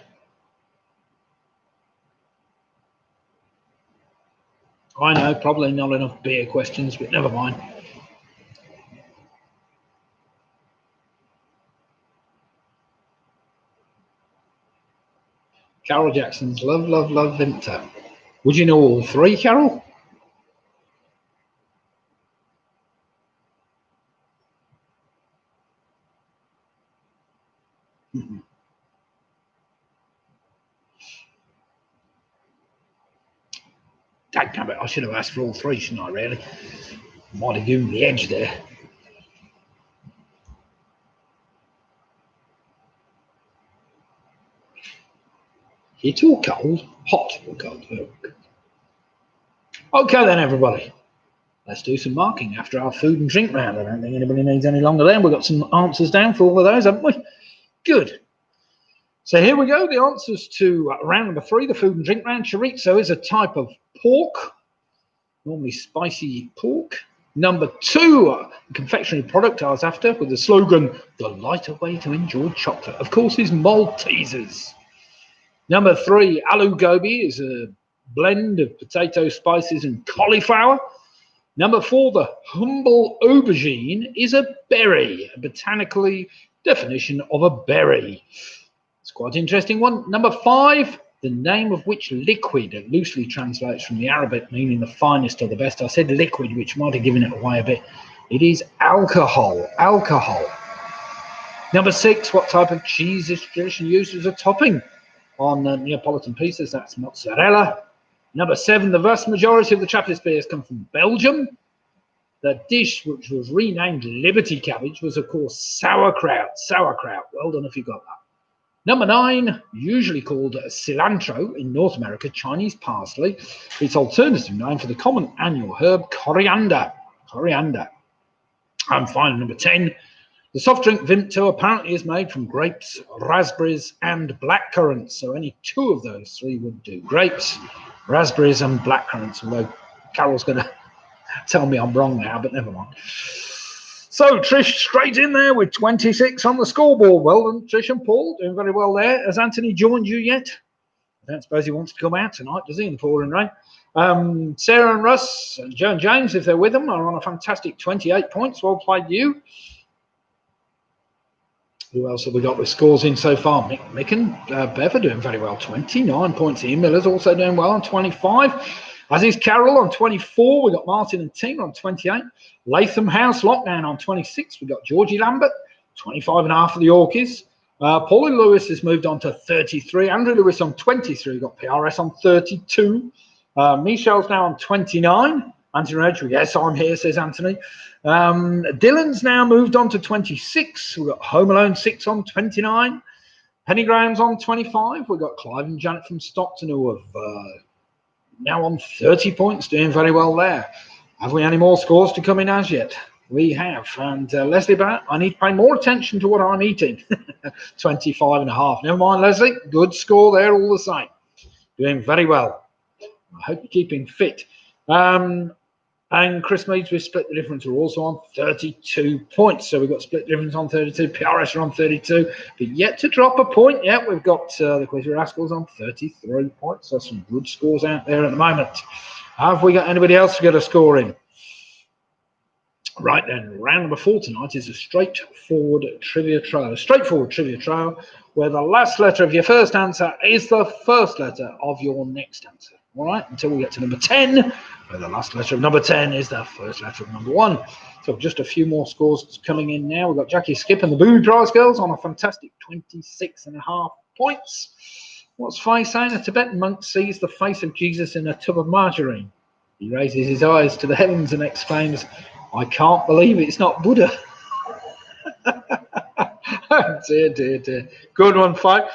I know, probably not enough beer questions, but never mind. Carol Jackson's Love, Love, Love Vimto. Would you know all 3, Carol? Dadgummit, I should have asked for all 3, shouldn't I, really? Might have given the edge there. Hot or cold? Hot or cold? Okay then, everybody. Let's do some marking after our food and drink round. I don't think anybody needs any longer there. We've got some answers down for all of those, haven't we? Good. So here we go. The answers to round number 3, the food and drink round. Chorizo is a type of pork, normally spicy pork. Number 2, a confectionery product I was after with the slogan, the lighter way to enjoy chocolate, of course, is Maltesers. Number 3, aloo gobi is a blend of potato, spices and cauliflower. Number 4, the humble aubergine is a berry, a botanical definition of a berry. It's quite an interesting one. Number 5, the name of which liquid loosely translates from the Arabic meaning the finest or the best. I said liquid, which might have given it away a bit. It is alcohol. Alcohol. Number 6, what type of cheese is traditionally used as a topping on Neapolitan pizzas? That's mozzarella. Number 7, the vast majority of the Trappist beers come from Belgium. The dish, which was renamed Liberty Cabbage, was of course sauerkraut. Sauerkraut. Well done if you got that. Number 9, usually called cilantro in North America, Chinese parsley. Its alternative name for the common annual herb, coriander. Coriander. And finally, number 10, the soft drink Vimto apparently is made from grapes, raspberries, and blackcurrants. So any 2 of those 3 would do. Grapes, raspberries, and blackcurrants. Although Carol's going to tell me I'm wrong now, but never mind. So Trish straight in there with 26 on the scoreboard. Well done, Trish and Paul, doing very well there. Has Anthony joined you yet? I don't suppose he wants to come out tonight, does he, in the pouring rain? Sarah and Russ and Joe and James, if they're with them, are on a fantastic 28 points. Well played, you. Who else have we got with scores in so far? Mick and Bev are doing very well. 29 points. Ian Miller's also doing well on 25. As is Carol on 24. We've got Martin and Tina on 28. Latham House Lockdown on 26. We've got Georgie Lambert, 25.5 for the Orchids. Pauline Lewis has moved on to 33. Andrew Lewis on 23. We've got PRS on 32. Michelle's now on 29. Anthony Rachel, yes, I'm here, says Anthony. Dylan's now moved on to 26. We've got Home Alone 6 on 29. Penny Graham's on 25. We've got Clive and Janet from Stockton who have now on 30 points, doing very well there. Have we any more scores to come in as yet? We have. And Leslie Barrett, I need to pay more attention to what I'm eating. 25.5. Never mind, Leslie. Good score there all the same. Doing very well. I hope you're keeping fit. And Chris Meads with Split the Difference are also on 32 points. So we've got Split the Difference on 32. PRS are on 32. But yet to drop a point yet. We've got the Quiz Rascals on 33 points. So some good scores out there at the moment. Have we got anybody else to get a score in? Right then, round number 4 tonight is a straightforward trivia trial. A straightforward trivia trial where the last letter of your first answer is the first letter of your next answer. All right, until we get to number 10, where the last letter of number 10 is the first letter of number 1. So just a few more scores coming in now. We've got Jackie Skip and the Booby Prize Girls on a fantastic 26.5 points. What's Faye saying? A Tibetan monk sees the face of Jesus in a tub of margarine. He raises his eyes to the heavens and exclaims, "I can't believe it's not Buddha." dear. Good one, Faye.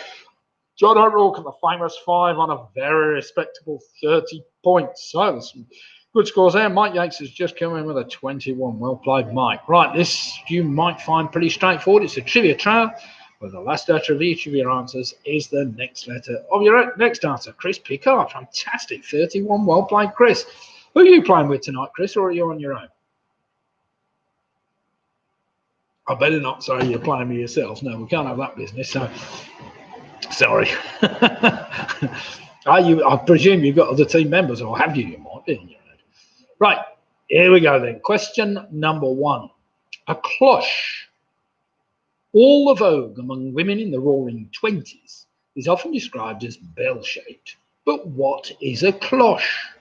John O'Rourke and the famous 5 on a very respectable 30 points. So some good scores there. Mike Yates has just come in with a 21. Well played, Mike. Right, this you might find pretty straightforward. It's a trivia trial where the last letter of each of your answers is the next letter of your next answer. Chris Pickard, fantastic. 31. Well played, Chris. Who are you playing with tonight, Chris, or are you on your own? I better not say you're playing with yourself. No, we can't have that business. So, sorry. I presume you've got other team members, or have you? You might be on your own. Right, here we go then. Question number 1. A cloche, all the vogue among women in the roaring 20s, is often described as bell-shaped. But what is a cloche?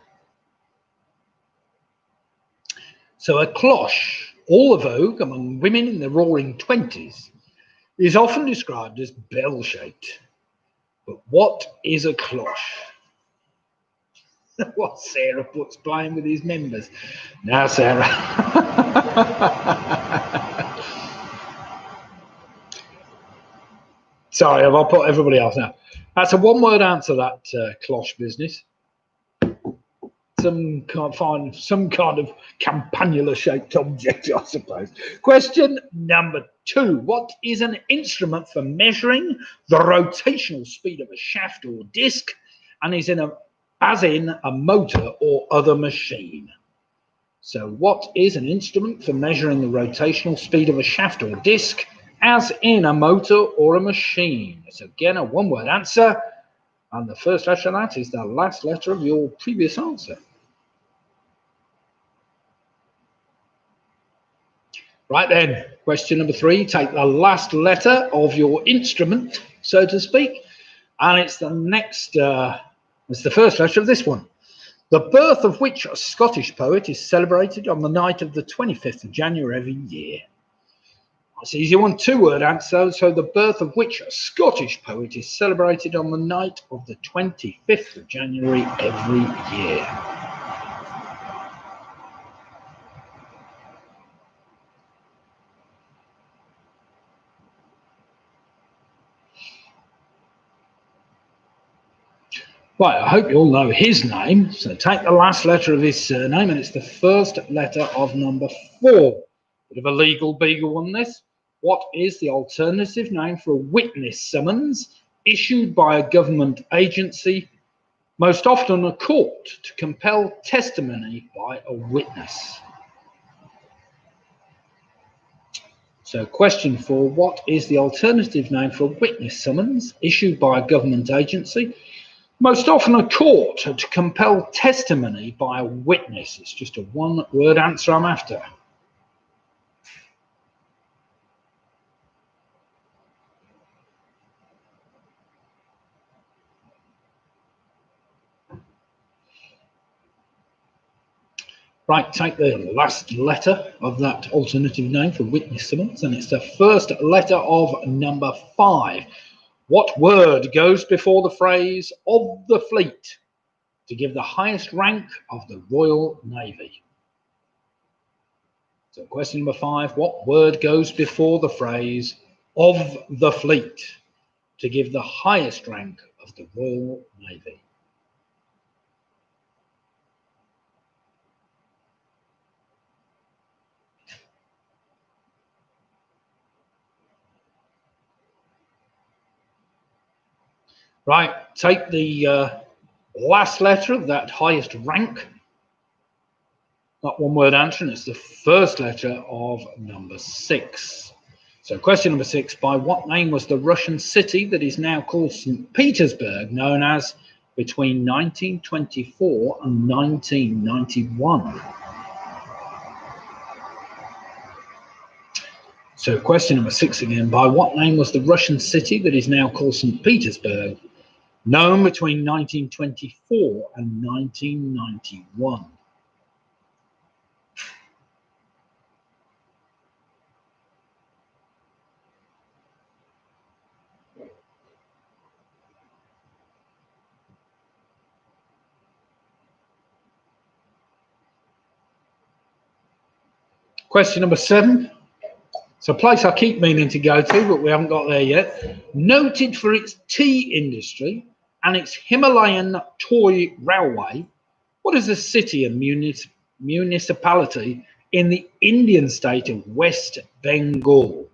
So a cloche, all the vogue among women in the roaring 20s, is often described as bell-shaped. But what is a cloche? What Sarah puts playing with his members. Now, Sarah. Sorry, I'll put everybody else now. That's a one-word answer, that cloche business. Can't find some kind of campanula-shaped object, I suppose. Question number 2. What is an instrument for measuring the rotational speed of a shaft or disc and is as in a motor or other machine? So what is an instrument for measuring the rotational speed of a shaft or disc as in a motor or a machine? It's again a one-word answer, and the first letter of that is the last letter of your previous answer. Right then, question number 3. Take the last letter of your instrument, so to speak, and it's the next, it's the first letter of this one. The birth of which Scottish poet is celebrated on the night of the 25th of January every year? That's an easy one, 2-word answer. So the birth of which Scottish poet is celebrated on the night of the 25th of January every year? Right, I hope you all know his name. So take the last letter of his surname, and it's the first letter of number 4. Bit of a legal beagle on this. What is the alternative name for a witness summons issued by a government agency, most often a court, to compel testimony by a witness? So question 4, what is the alternative name for a witness summons issued by a government agency, most often a court, to compel testimony by a witness? It's just a one-word answer I'm after. Right, take the last letter of that alternative name for witness summons, and it's the first letter of number 5. What word goes before the phrase "of the fleet" to give the highest rank of the Royal Navy? So question number 5, what word goes before the phrase "of the fleet" to give the highest rank of the Royal Navy? Right, take the last letter of that highest rank, not one-word answer, and it's the first letter of number 6. So question number 6, by what name was the Russian city that is now called St. Petersburg known as between 1924 and 1991? So question number 6 again. By what name was the Russian city that is now called St. Petersburg known between 1924 and 1991? Question number 7. It's a place I keep meaning to go to, but we haven't got there yet. Noted for its tea industry and its Himalayan toy railway, what is the city and municipality in the Indian state of West Bengal?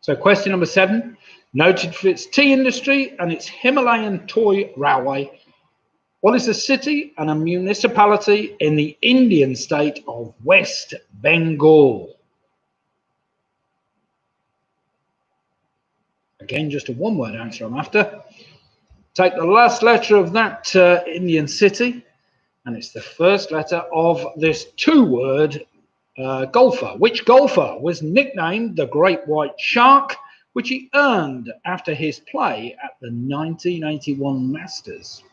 So question number 7, noted for its tea industry and its Himalayan toy railway, what is the city and a municipality in the Indian state of West Bengal? Again, just a one-word answer I'm after. Take the last letter of that Indian city, and it's the first letter of this two-word golfer. Which golfer was nicknamed the Great White Shark, which he earned after his play at the 1981 Masters?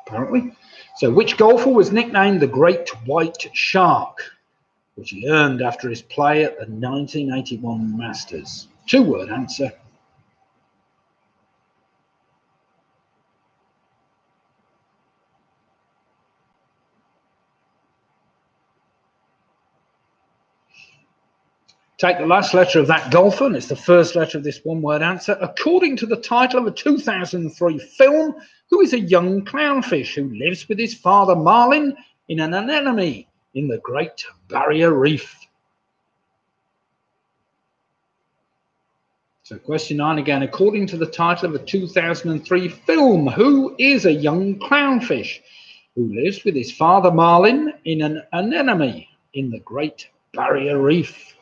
Apparently. So which golfer was nicknamed the Great White Shark, which he earned after his play at the 1981 Masters? Two-word answer. Take the last letter of that golfer, and it's the first letter of this one-word answer. According to the title of a 2003 film, who is a young clownfish who lives with his father Marlin in an anemone in the Great Barrier Reef? So question 9 again. According to the title of a 2003 film, who is a young clownfish who lives with his father Marlin in an anemone in the Great Barrier Reef?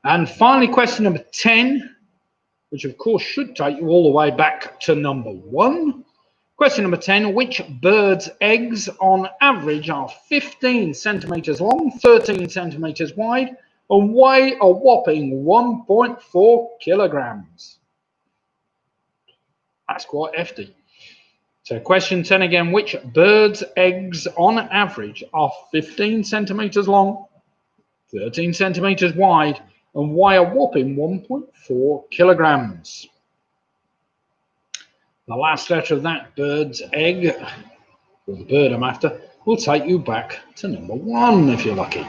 And finally, question number 10, which of course should take you all the way back to number 1. Question number 10, which bird's eggs on average are 15 centimetres long, 13 centimetres wide, and weigh a whopping 1.4 kilograms? That's quite hefty. So question 10 again, which bird's eggs on average are 15 centimetres long, 13 centimetres wide, and weigh a whopping 1.4 kilograms? The last letter of that bird's egg, or the bird I'm after, will take you back to number 1 if you're lucky.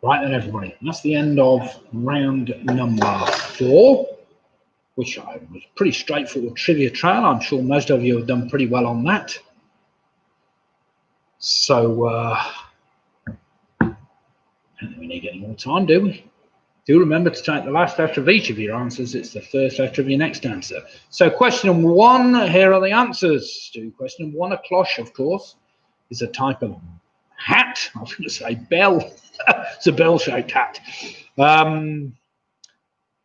Right then, everybody, that's the end of round number 4, which was a pretty straightforward trivia trail. I'm sure most of you have done pretty well on that. So, I don't think we need any more time, do we? Do remember to take the last letter of each of your answers. It's the first letter of your next answer. So question number 1, here are the answers to question number 1. A cloche, of course, is a type of hat. I was going to say bell. It's a bell-shaped hat.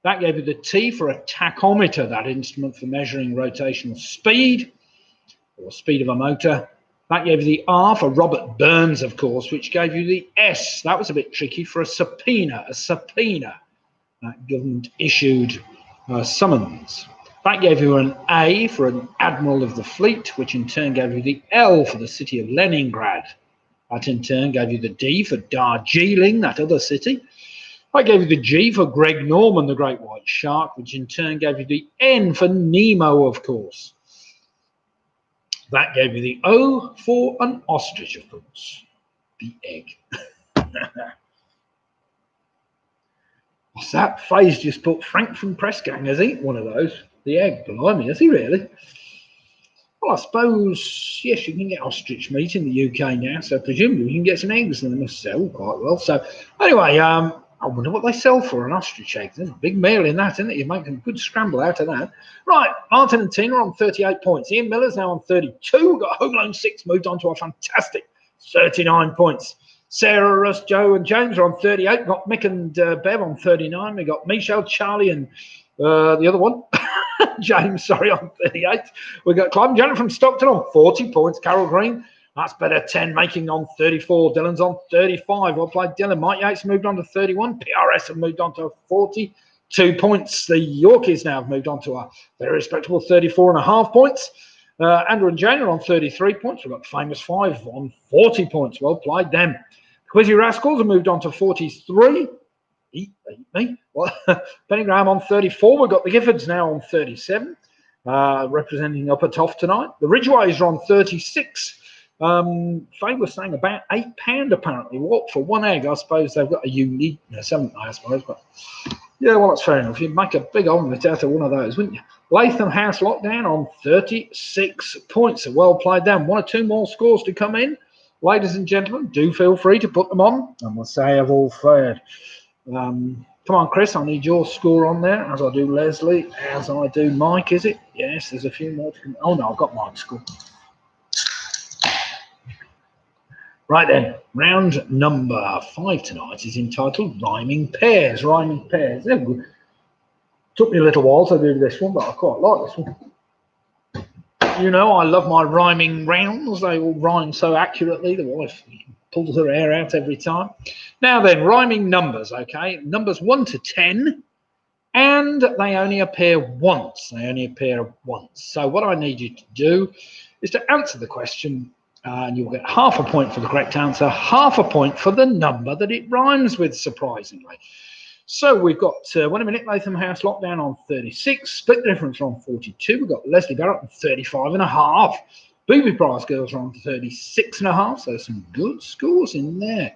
That gave you the T for a tachometer, that instrument for measuring rotational speed or speed of a motor. That gave you the R for Robert Burns, of course, which gave you the S. That was a bit tricky for a subpoena, that government-issued summons. That gave you an A for an Admiral of the Fleet, which in turn gave you the L for the city of Leningrad. That in turn gave you the D for Darjeeling, that other city. I gave you the G for Greg Norman, the Great White Shark, which in turn gave you the N for Nemo, of course. That gave you the O for an ostrich, of course, the egg. What's that? Faye's just put Frank from Pressgang has eaten one of those. The egg, blimey, has he really? Well, I suppose, yes, you can get ostrich meat in the UK now, so presumably you can get some eggs, and they must sell quite well. So, anyway, I wonder what they sell for an ostrich egg. There's a big meal in that, isn't it? You make a good scramble out of that. Right, Martin and Tina on 38 points. Ian Miller's now on 32. We've got Home Alone 6 moved on to a fantastic 39 points. Sarah, Russ, Joe and James are on 38. We've got Mick and Bev on 39. We've got Michelle, Charlie and the other one. James, sorry, on 38. We've got Clive and Janet from Stockton on 40 points. Carol Green, that's better, 10, making on 34. Dylan's on 35. Well played, Dylan. Mike Yates moved on to 31. PRS have moved on to 42 points. The Yorkies now have moved on to a very respectable 34.5 points. Andrew and Jane are on 33 points. We've got Famous 5 on 40 points. Well played, them. Quizzy Rascals have moved on to 43. Eat me. Well, Penny Graham on 34. We've got the Giffords now on 37, representing Upper Toft tonight. The Ridgeways are on 36. Faye was saying about £8 apparently. What for one egg? I suppose they've got a uniqueness, haven't they? I suppose, but yeah, well, that's fair enough. You'd make a big omelette out of one of those, wouldn't you? Latham House Lockdown on 36 points. So well played down. One or two more scores to come in. Ladies and gentlemen, do feel free to put them on, and we'll say have all fared. Come on, Chris, I need your score on there, as I do Leslie, as I do Mike, is it? Yes, there's a few more to come. Oh, no, I've got Mike's score. Right then, round number 5 tonight is entitled Rhyming Pairs. Rhyming Pairs. Took me a little while to do this one, but I quite like this one. You know, I love my rhyming rounds. They all rhyme so accurately. The wife pulls her hair out every time. Now then, rhyming numbers, okay? Numbers 1 to 10, and they only appear once. They only appear once. So what I need you to do is to answer the question, and you'll get half a point for the correct answer, half a point for the number that it rhymes with, surprisingly. So we've got, one minute, Latham House Lockdown on 36, Split Difference on 42. We've got Leslie Barrett on 35.5. Booby Prize Girls are on 36.5. So some good scores in there.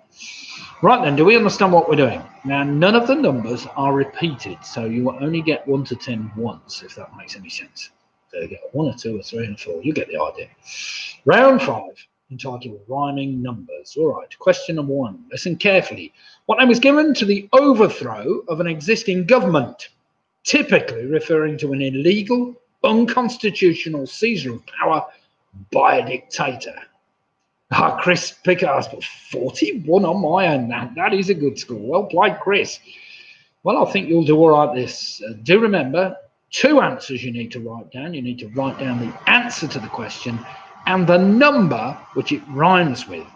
Right then, do we understand what we're doing? Now, none of the numbers are repeated, so you will only get 1 to 10 once, if that makes any sense. So you get 1 or 2 or 3 and 4. You get the idea. Round 5. Entitled Rhyming Numbers. All right, question number 1. Listen carefully. What name was given to the overthrow of an existing government, typically referring to an illegal, unconstitutional seizure of power by a dictator? Chris Picard's put 41 on my own. That is a good score. Well played, Chris. Well, I think you'll do all right this. Do remember, 2 answers you need to write down. You need to write down the answer to the question and the number which it rhymes with.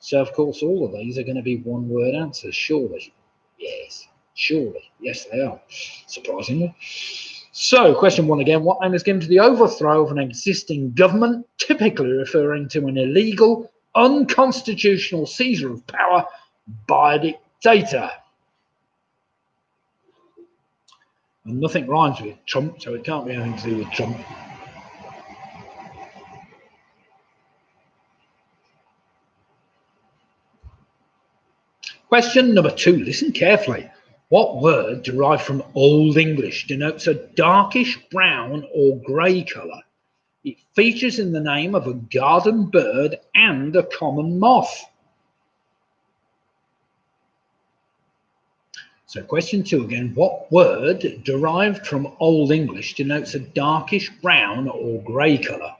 So, of course, all of these are going to be one-word answers, surely. Yes, surely. Yes, they are, surprisingly. So, question 1 again. What name is given to the overthrow of an existing government, typically referring to an illegal, unconstitutional seizure of power by a dictator? And nothing rhymes with Trump, so it can't be anything to do with Trump. Question number 2, listen carefully. What word derived from Old English denotes a darkish brown or grey colour? It features in the name of a garden bird and a common moth. So question 2 again. What word derived from Old English denotes a darkish brown or grey colour?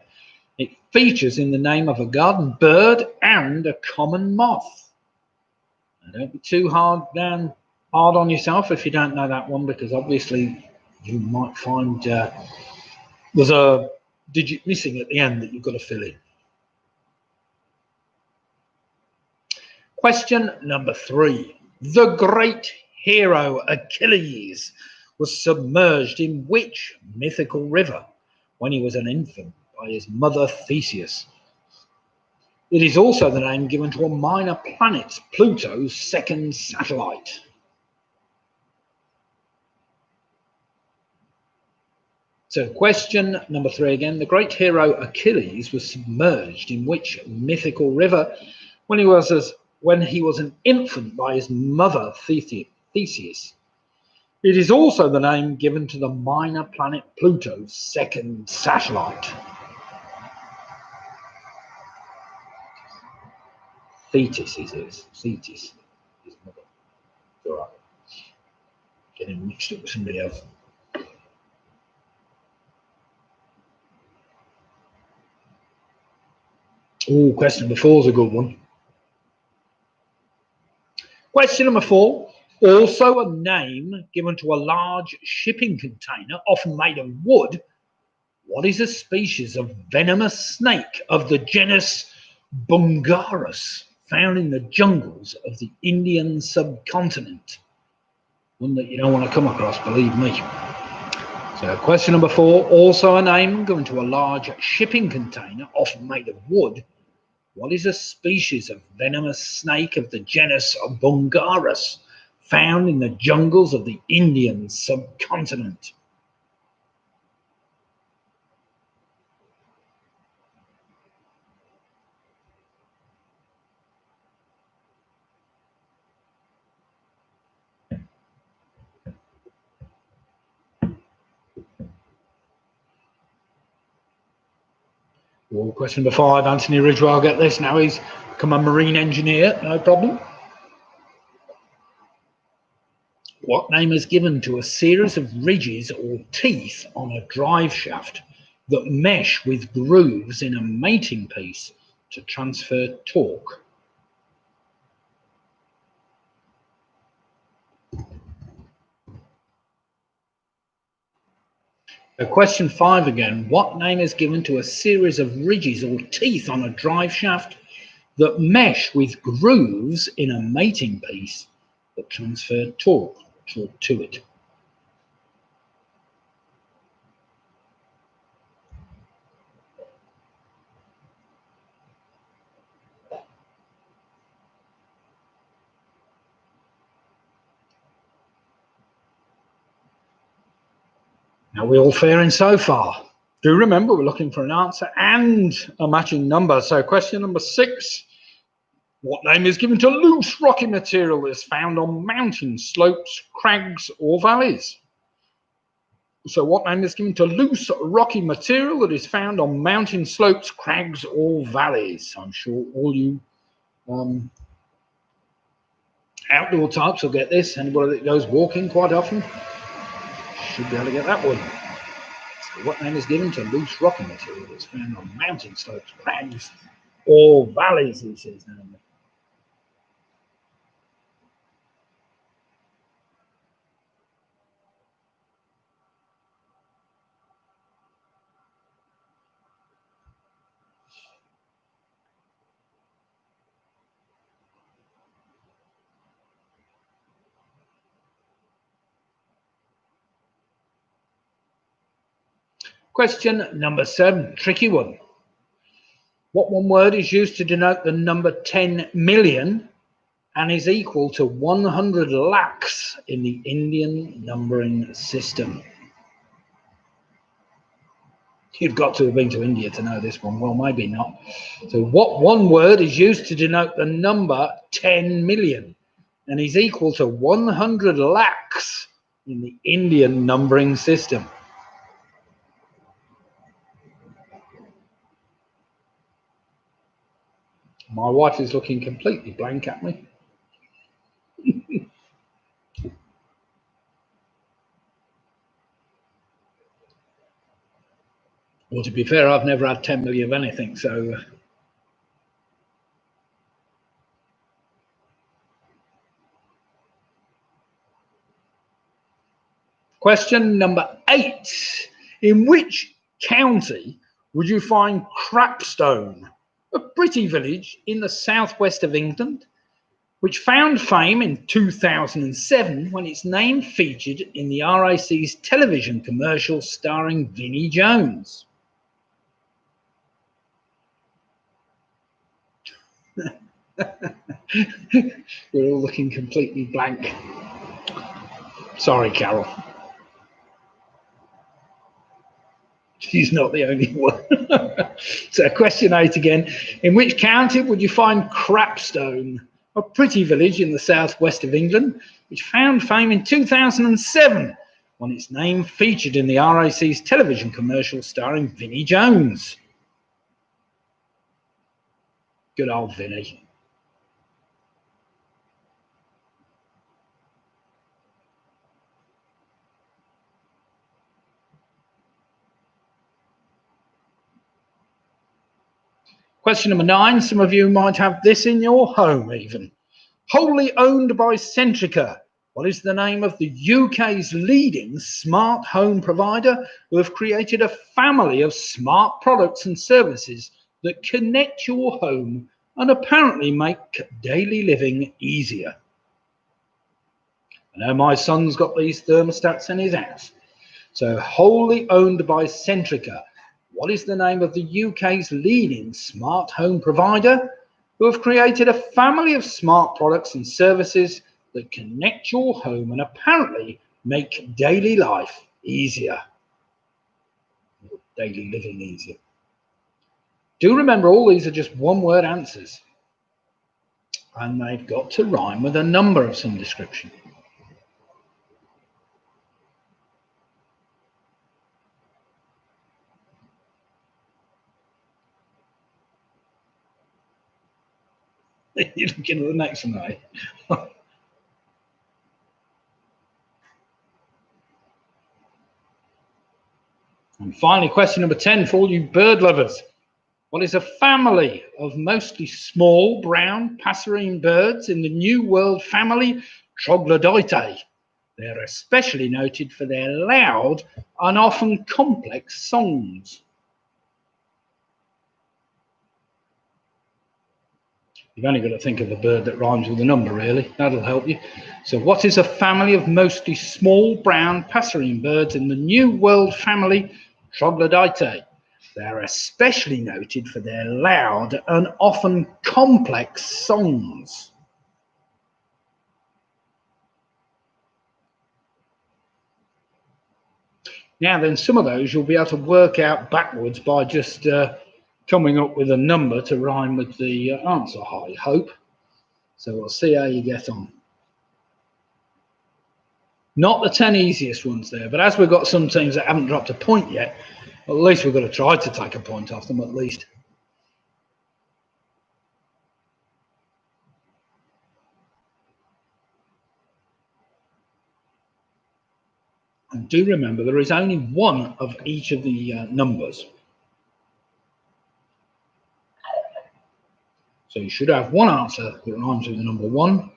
It features in the name of a garden bird and a common moth. Don't be too hard on yourself if you don't know that one, because obviously you might find there's a digit missing at the end that you've got to fill in. Question number 3. The great hero Achilles was submerged in which mythical river when he was an infant by his mother Theseus? It is also the name given to a minor planet, Pluto's second satellite. So question number 3 again. The great hero Achilles was submerged in which mythical river when he was an infant by his mother Theseus? It is also the name given to the minor planet Pluto's second satellite. Thetis is his. Thetis. His mother. All right. Getting mixed up with somebody else. Oh, question number 4 is a good one. Question number 4. Also a name given to a large shipping container, often made of wood. What is a species of venomous snake of the genus Bungarus, found in the jungles of the Indian subcontinent? One that you don't want to come across, believe me. So question number 4, also a name given to a large shipping container, often made of wood. What is a species of venomous snake of the genus Bungarus, found in the jungles of the Indian subcontinent? Well, question number 5, Anthony Ridgwell, I'll get this now. He's become a marine engineer, no problem. What name is given to a series of ridges or teeth on a drive shaft that mesh with grooves in a mating piece to transfer torque? Question 5 again. What name is given to a series of ridges or teeth on a drive shaft that mesh with grooves in a mating piece that transfer torque to it? Now, we're all faring so far. Do remember, we're looking for an answer and a matching number. So question number 6. What name is given to loose rocky material that is found on mountain slopes, crags, or valleys? So what name is given to loose rocky material that is found on mountain slopes, crags, or valleys? I'm sure all you outdoor types will get this. Anybody that goes walking quite often should be able to get that one. So what name is given to loose rocky material that's found on mountain slopes, crags, or valleys, he says. Question number 7, tricky one. What one word is used to denote the number 10 million and is equal to 100 lakhs in the Indian numbering system? You've got to have been to India to know this one. Well, maybe not. So what one word is used to denote the number 10 million and is equal to 100 lakhs in the Indian numbering system? My wife is looking completely blank at me. Well, to be fair, I've never had 10 million of anything, so... Question number 8. In which county would you find Crapstone, a pretty village in the southwest of England, which found fame in 2007 when its name featured in the RAC's television commercial starring Vinnie Jones? We're all looking completely blank. Sorry, Carol. She's not the only one. So question 8 again. In which county would you find Crapstone, a pretty village in the southwest of England, which found fame in 2007 when its name featured in the RAC's television commercial starring Vinnie Jones. Good old Vinnie. Question number 9. Some of you might have this in your home even. Wholly owned by Centrica, what is the name of the UK's leading smart home provider who have created a family of smart products and services that connect your home and apparently make daily living easier? I know my son's got these thermostats in his house. So wholly owned by Centrica, what is the name of the UK's leading smart home provider who have created a family of smart products and services that connect your home and apparently make daily life easier? Daily living easier. Do remember, all these are just one-word answers, and they've got to rhyme with a number of some description. You're looking at the next one, eh? And finally, question number 10 for all you bird lovers. What is a family of mostly small brown passerine birds in the New World family Troglodytae? They're especially noted for their loud and often complex songs. You've only got to think of a bird that rhymes with a number, really. That'll help you. So what is a family of mostly small brown passerine birds in the New World family Troglodytae? They're especially noted for their loud and often complex songs. Now then, some of those you'll be able to work out backwards by just coming up with a number to rhyme with the answer, I hope. So we'll see how you get on. Not the 10 easiest ones there, but as we've got some teams that haven't dropped a point yet, well, at least we've got to try to take a point off them at least. And do remember, there is only one of each of the numbers. So you should have one answer that rhymes with the number 1,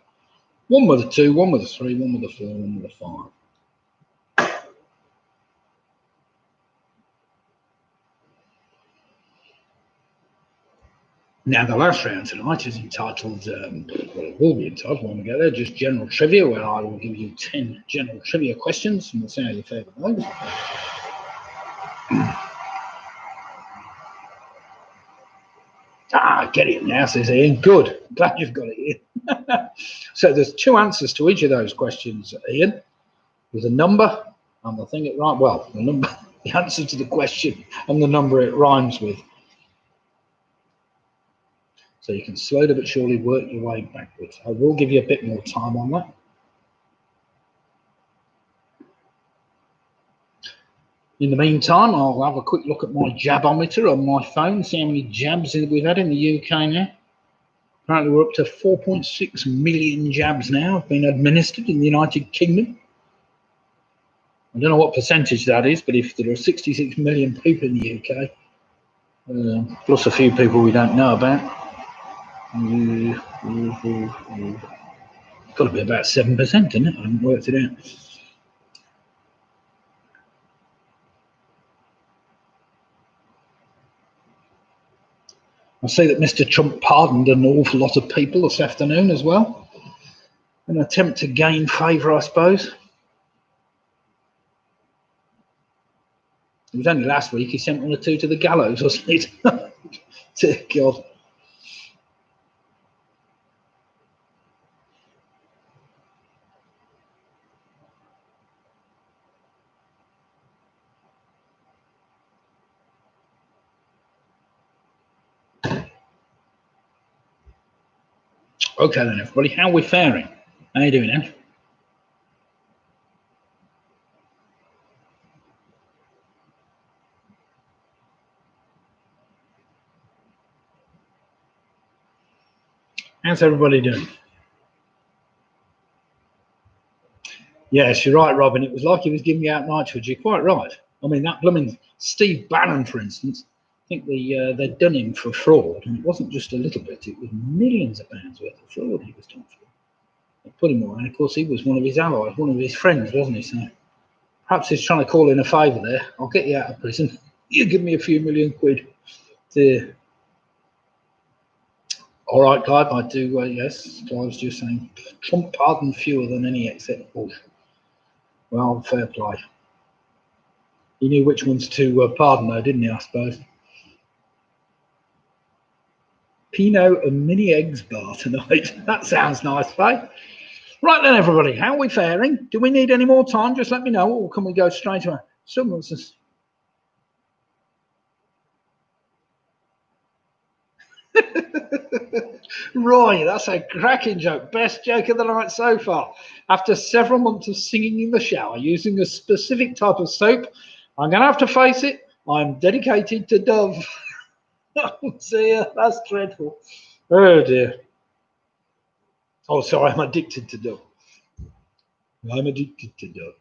one with a 2, one with a 3, one with a 4, one with a 5. Now, the last round tonight is entitled, well, it will be entitled when we get there, just general trivia, where I will give you 10 general trivia questions, and we'll see how you fare with those. Get it now, says Ian. Good. Glad you've got it, Ian. So there's 2 answers to each of those questions, Ian. There's a number and the thing it rhymes, well, the number, the answer to the question and the number it rhymes with. So you can slowly but surely work your way backwards. I will give you a bit more time on that. In the meantime, I'll have a quick look at my jabometer on my phone, see how many jabs we've had in the UK now. Apparently we're up to 4.6 million jabs now have been administered in the United Kingdom. I don't know what percentage that is, but if there are 66 million people in the UK, plus a few people we don't know about, it's got to be about 7%, isn't it? I haven't worked it out. I see that Mr. Trump pardoned an awful lot of people this afternoon as well. An attempt to gain favour, I suppose. It was only last week he sent 1 or 2 to the gallows, wasn't it? Dear God. Okay then, everybody, how are we faring? How are you doing then? How's everybody doing? Yes, you're right, Robin. It was like he was giving me out nitrogen. You're quite right. I mean, that blooming Steve Bannon, for instance, I think they'd done him for fraud, and it wasn't just a little bit, it was millions of pounds worth of fraud he was done for. They put him away, and of course he was one of his allies, one of his friends, wasn't he? So perhaps he's trying to call in a favour there. I'll get you out of prison. You give me a few million quid. Dear. All right, Clive, I do, yes. Clive's just saying, Trump pardoned fewer than any except Bush. Well, fair play. He knew which ones to pardon, though, didn't he, I suppose? Pinot and mini eggs bar tonight. That sounds nice, eh? Right then, everybody, how are we faring? Do we need any more time? Just let me know, or can we go straight away? Someone's just... Roy, that's a cracking joke. Best joke of the night so far. After several months of singing in the shower using a specific type of soap, I'm going to have to face it. I'm dedicated to Dove. Oh dear, that's dreadful. Oh dear. Oh, sorry, I'm addicted to Dove. I'm addicted to Dove.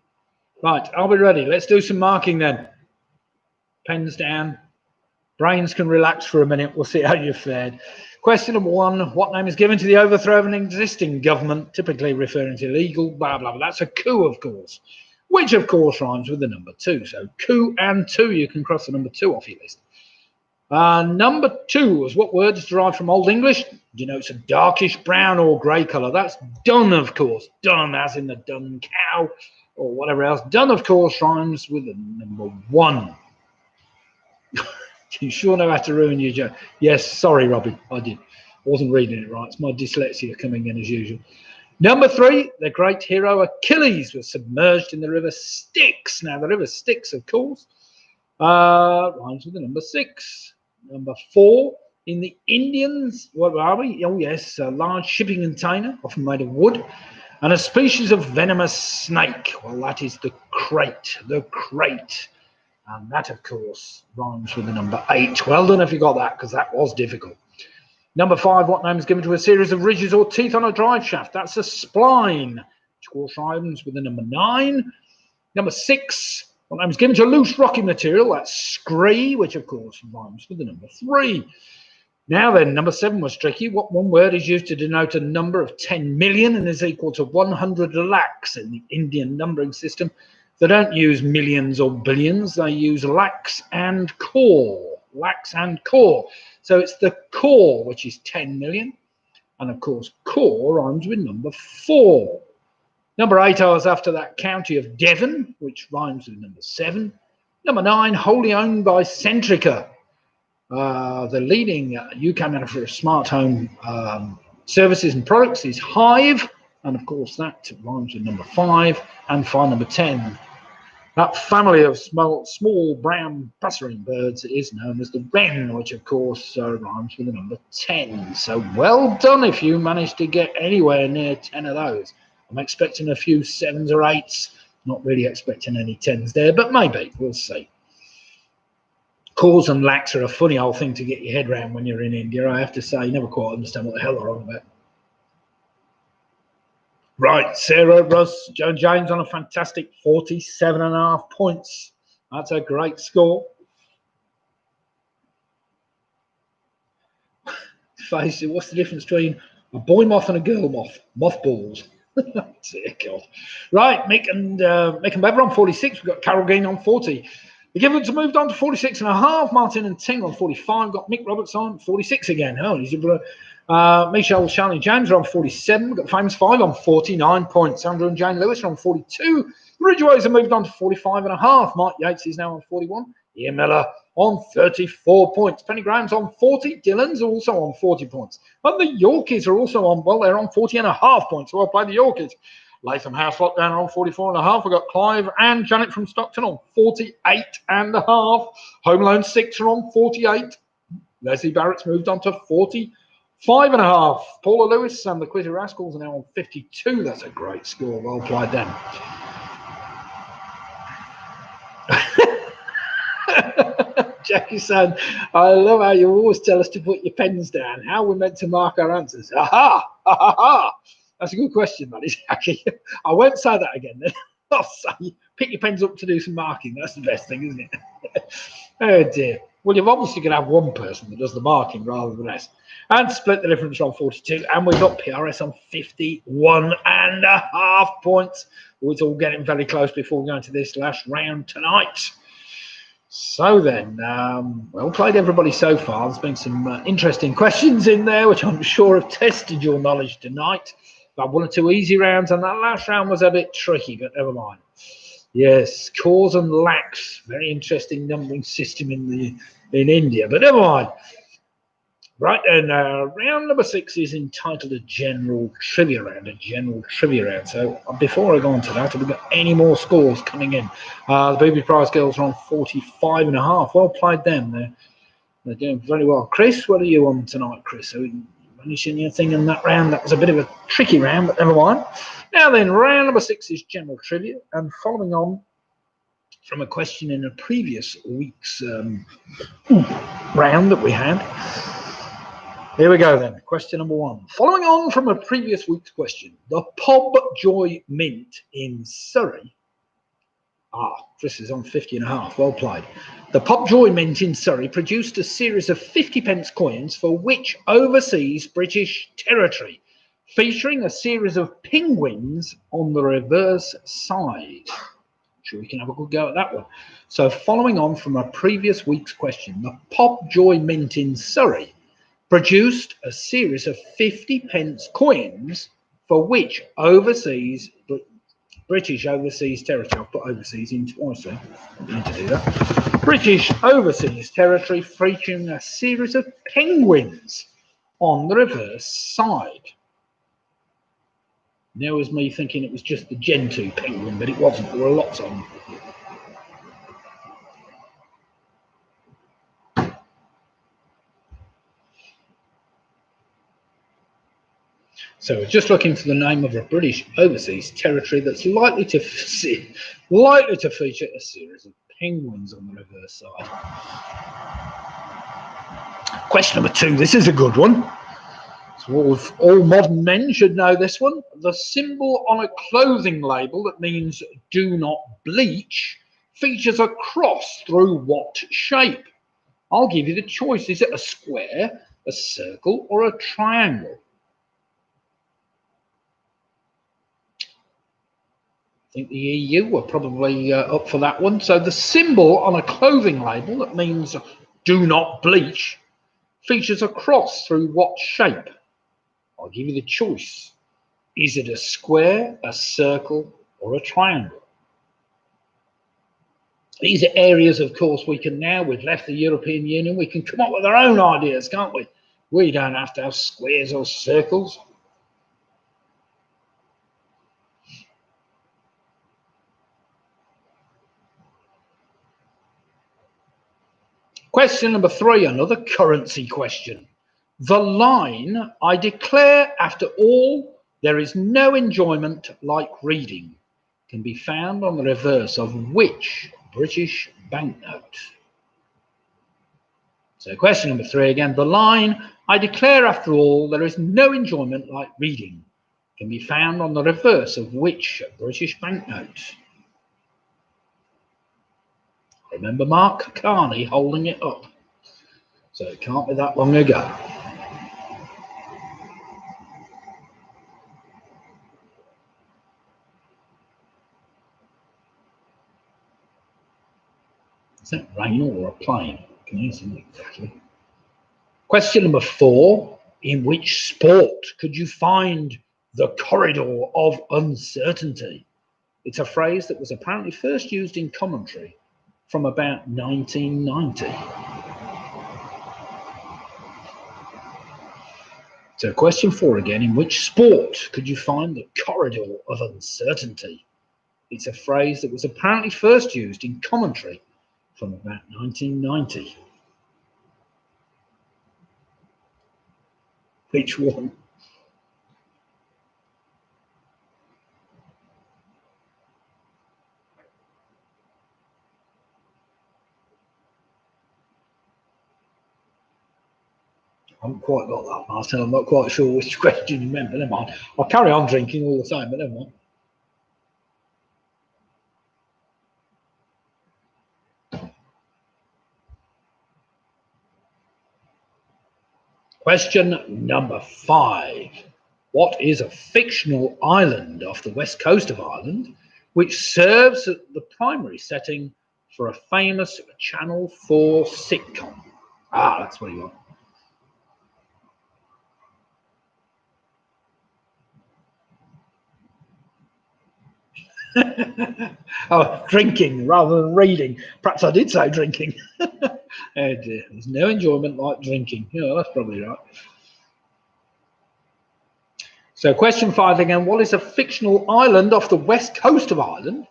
Right, are we ready? Let's do some marking then. Pens down. Brains can relax for a minute. We'll see how you've fared. Question number 1. What name is given to the overthrow of an existing government, typically referring to illegal, blah, blah, blah. That's a coup, of course. Which, of course, rhymes with the number 2. So coup and 2, you can cross the number 2 off your list. Number 2 was what word is derived from Old English? Denotes a darkish brown or grey colour. That's dun, of course. Dun, as in the dun cow or whatever else. Dun, of course, rhymes with the number 1. You sure know how to ruin your joke. Yes, sorry, Robbie, I did. I wasn't reading it right. It's my dyslexia coming in as usual. Number 3, the great hero Achilles was submerged in the river Styx. Now, the river Styx, of course, rhymes with the number 6. Number 4, in the Indians, what are we? Oh, yes, a large shipping container, often made of wood, and a species of venomous snake. Well, that is the crate, And that, of course, rhymes with the number 8. Well done if you got that, because that was difficult. Number 5, what name is given to a series of ridges or teeth on a drive shaft? That's a spline, which of course rhymes with the number 9. Number 6, what name is given to loose rocky material? That's scree, which of course rhymes with the number 3. Now then, number 7 was tricky. What one word is used to denote a number of 10 million and is equal to 100 lakhs in the Indian numbering system? They don't use millions or billions. They use lakhs and core. Lakhs and core. So it's the core, which is 10 million. And of course, core rhymes with number 4. Number 8 was after that county of Devon, which rhymes with number 7. Number 9, wholly owned by Centrica. The leading UK manufacturer of smart home services and products is Hive. And of course, that rhymes with number 5. And file number 10. That family of small brown passerine birds is known as the wren, which of course rhymes with the number 10. So well done if you managed to get anywhere near 10 of those. I'm expecting a few 7s or 8s. Not really expecting any 10s there, but maybe. We'll see. Cores and lakhs are a funny old thing to get your head around when you're in India. I have to say, you never quite understand what the hell they're on about. Right, Sarah, Russ, Joe James on a fantastic 47.5 points. That's a great score. Face it, what's the difference between a boy moth and a girl moth? Mothballs. Dear God. Right, Mick and Bev on 46. We've got Carol Green on 40. The Gibbons moved on to 46.5. Martin and Ting on 45. We've got Mick Roberts on 46 again. Oh, he's Michelle, Charlie James are on 47. We've got Famous 5 on 49 points. Sandra and Jane Lewis are on 42. The Ridgeways have moved on to 45.5. Mark Yates is now on 41. Ian Miller on 34 points. Penny Graham's on 40. Dylan's also on 40 points. And the Yorkies are also on, well, they're on 40.5 points. So I'll play the Yorkies. Latham House Lockdown are on 44.5. We've got Clive and Janet from Stockton on 48.5. Home Alone 6 are on 48. Leslie Barrett's moved on to 40. 5.5. Paula Lewis and the Quizzy Rascals are now on 52. That's a great score. Well played then. Jackie said, I love how you always tell us to put your pens down. How are we meant to mark our answers? Aha! Ha! That's a good question, that is, Jackie. I won't say that again then. I'll say, pick your pens up to do some marking. That's the best thing, isn't it? Oh dear. Well, you've obviously going to have one person that does the marking rather than us. And split the difference on 42. And we've got PRS on 51.5 points. It's all getting very close before we go into this last round tonight. So then, well played everybody so far. There's been some interesting questions in there, which I'm sure have tested your knowledge tonight. But 1 or 2 easy rounds, and that last round was a bit tricky, but never mind. Yes, cause and lakhs, very interesting numbering system in India, but never mind. Right, and round number 6 is entitled a general trivia round. So before I go on to that, have we got any more scores coming in? The Booby Prize girls are on 45.5. Well played them. They're doing very well. Chris, what are you on tonight, Chris? So managing anything in that round? That was a bit of a tricky round, but never mind. Now then, round number 6 is general trivia, and following on from a question in a previous week's round that we had. Here we go then. Question number 1. Following on from a previous week's question, the Pub Joy Mint in Surrey. Chris is on 50.5. Well played. The Pub Joy Mint in Surrey produced a series of 50p coins for which overseas British territory, featuring a series of penguins on the reverse side. Sure, we can have a good go at that one. So, following on from a previous week's question, the Pub Joy Mint in Surrey produced a series of 50p coins for which overseas British overseas territory. I'll put overseas in twice there. I need to do that. British overseas territory featuring a series of penguins on the reverse side. There was me thinking it was just the Gentoo penguin, but it wasn't. There were lots of them. So we're just looking for the name of a British overseas territory that's likely to feature a series of penguins on the reverse side. Question number 2. This is a good one. So all modern men should know this one. The symbol on a clothing label that means do not bleach features a cross through what shape? I'll give you the choice. Is it a square, a circle, or a triangle? I think the EU were probably up for that one. So the symbol on a clothing label that means do not bleach features a cross through what shape? I'll give you the choice. Is it a square, a circle, or a triangle? These are areas, of course, we've left the European Union, we can come up with our own ideas, can't we? We don't have to have squares or circles. Question number 3, another currency question. The line, I declare after all, there is no enjoyment like reading, can be found on the reverse of which British banknote? So question number 3 again. The line, I declare after all, there is no enjoyment like reading, can be found on the reverse of which British banknote? Remember Mark Carney holding it up. So it can't be that long ago. Is that rain or a plane? Can you see exactly? Question number 4. In which sport could you find the corridor of uncertainty? It's a phrase that was apparently first used in commentary from about 1990. So question 4 again. In which sport could you find the corridor of uncertainty? It's a phrase that was apparently first used in commentary from about 1990. Which one? I haven't quite got that, Martin. I'm not quite sure which question you meant, but never mind. I'll carry on drinking all the time, but never mind. Question number 5. What is a fictional island off the west coast of Ireland which serves as the primary setting for a famous Channel 4 sitcom? Ah, that's what you want. Oh, drinking rather than reading. Perhaps I did say drinking. Oh dear, there's no enjoyment like drinking. Yeah, that's probably right. So question 5 again. What is a fictional island off the west coast of Ireland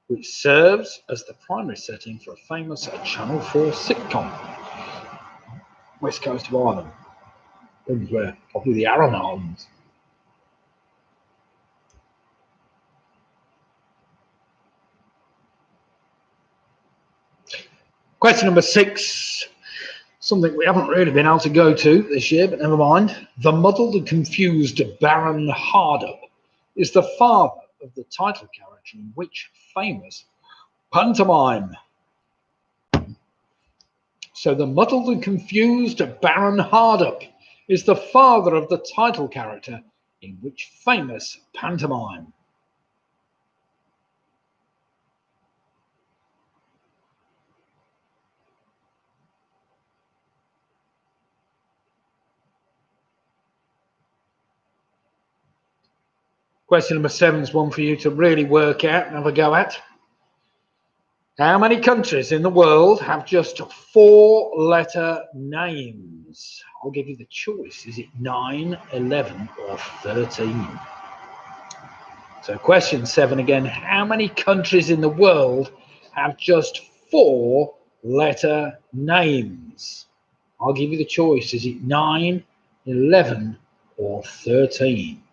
which serves as the primary setting for a famous Channel 4 sitcom? West coast of Ireland. Where? Probably the Aran Islands. Question number 6. Something we haven't really been able to go to this year, but never mind. The muddled and confused Baron Hardup is the father of the title character in which famous pantomime? So the muddled and confused Baron Hardup is the father of the title character in which famous pantomime? Question number 7 is one for you to really work out and have a go at. How many countries in the world have just 4-letter names? I'll give you the choice. Is it 9, 11, or 13? So question 7 again. How many countries in the world have just 4-letter names? I'll give you the choice. Is it 9, 11, or 13?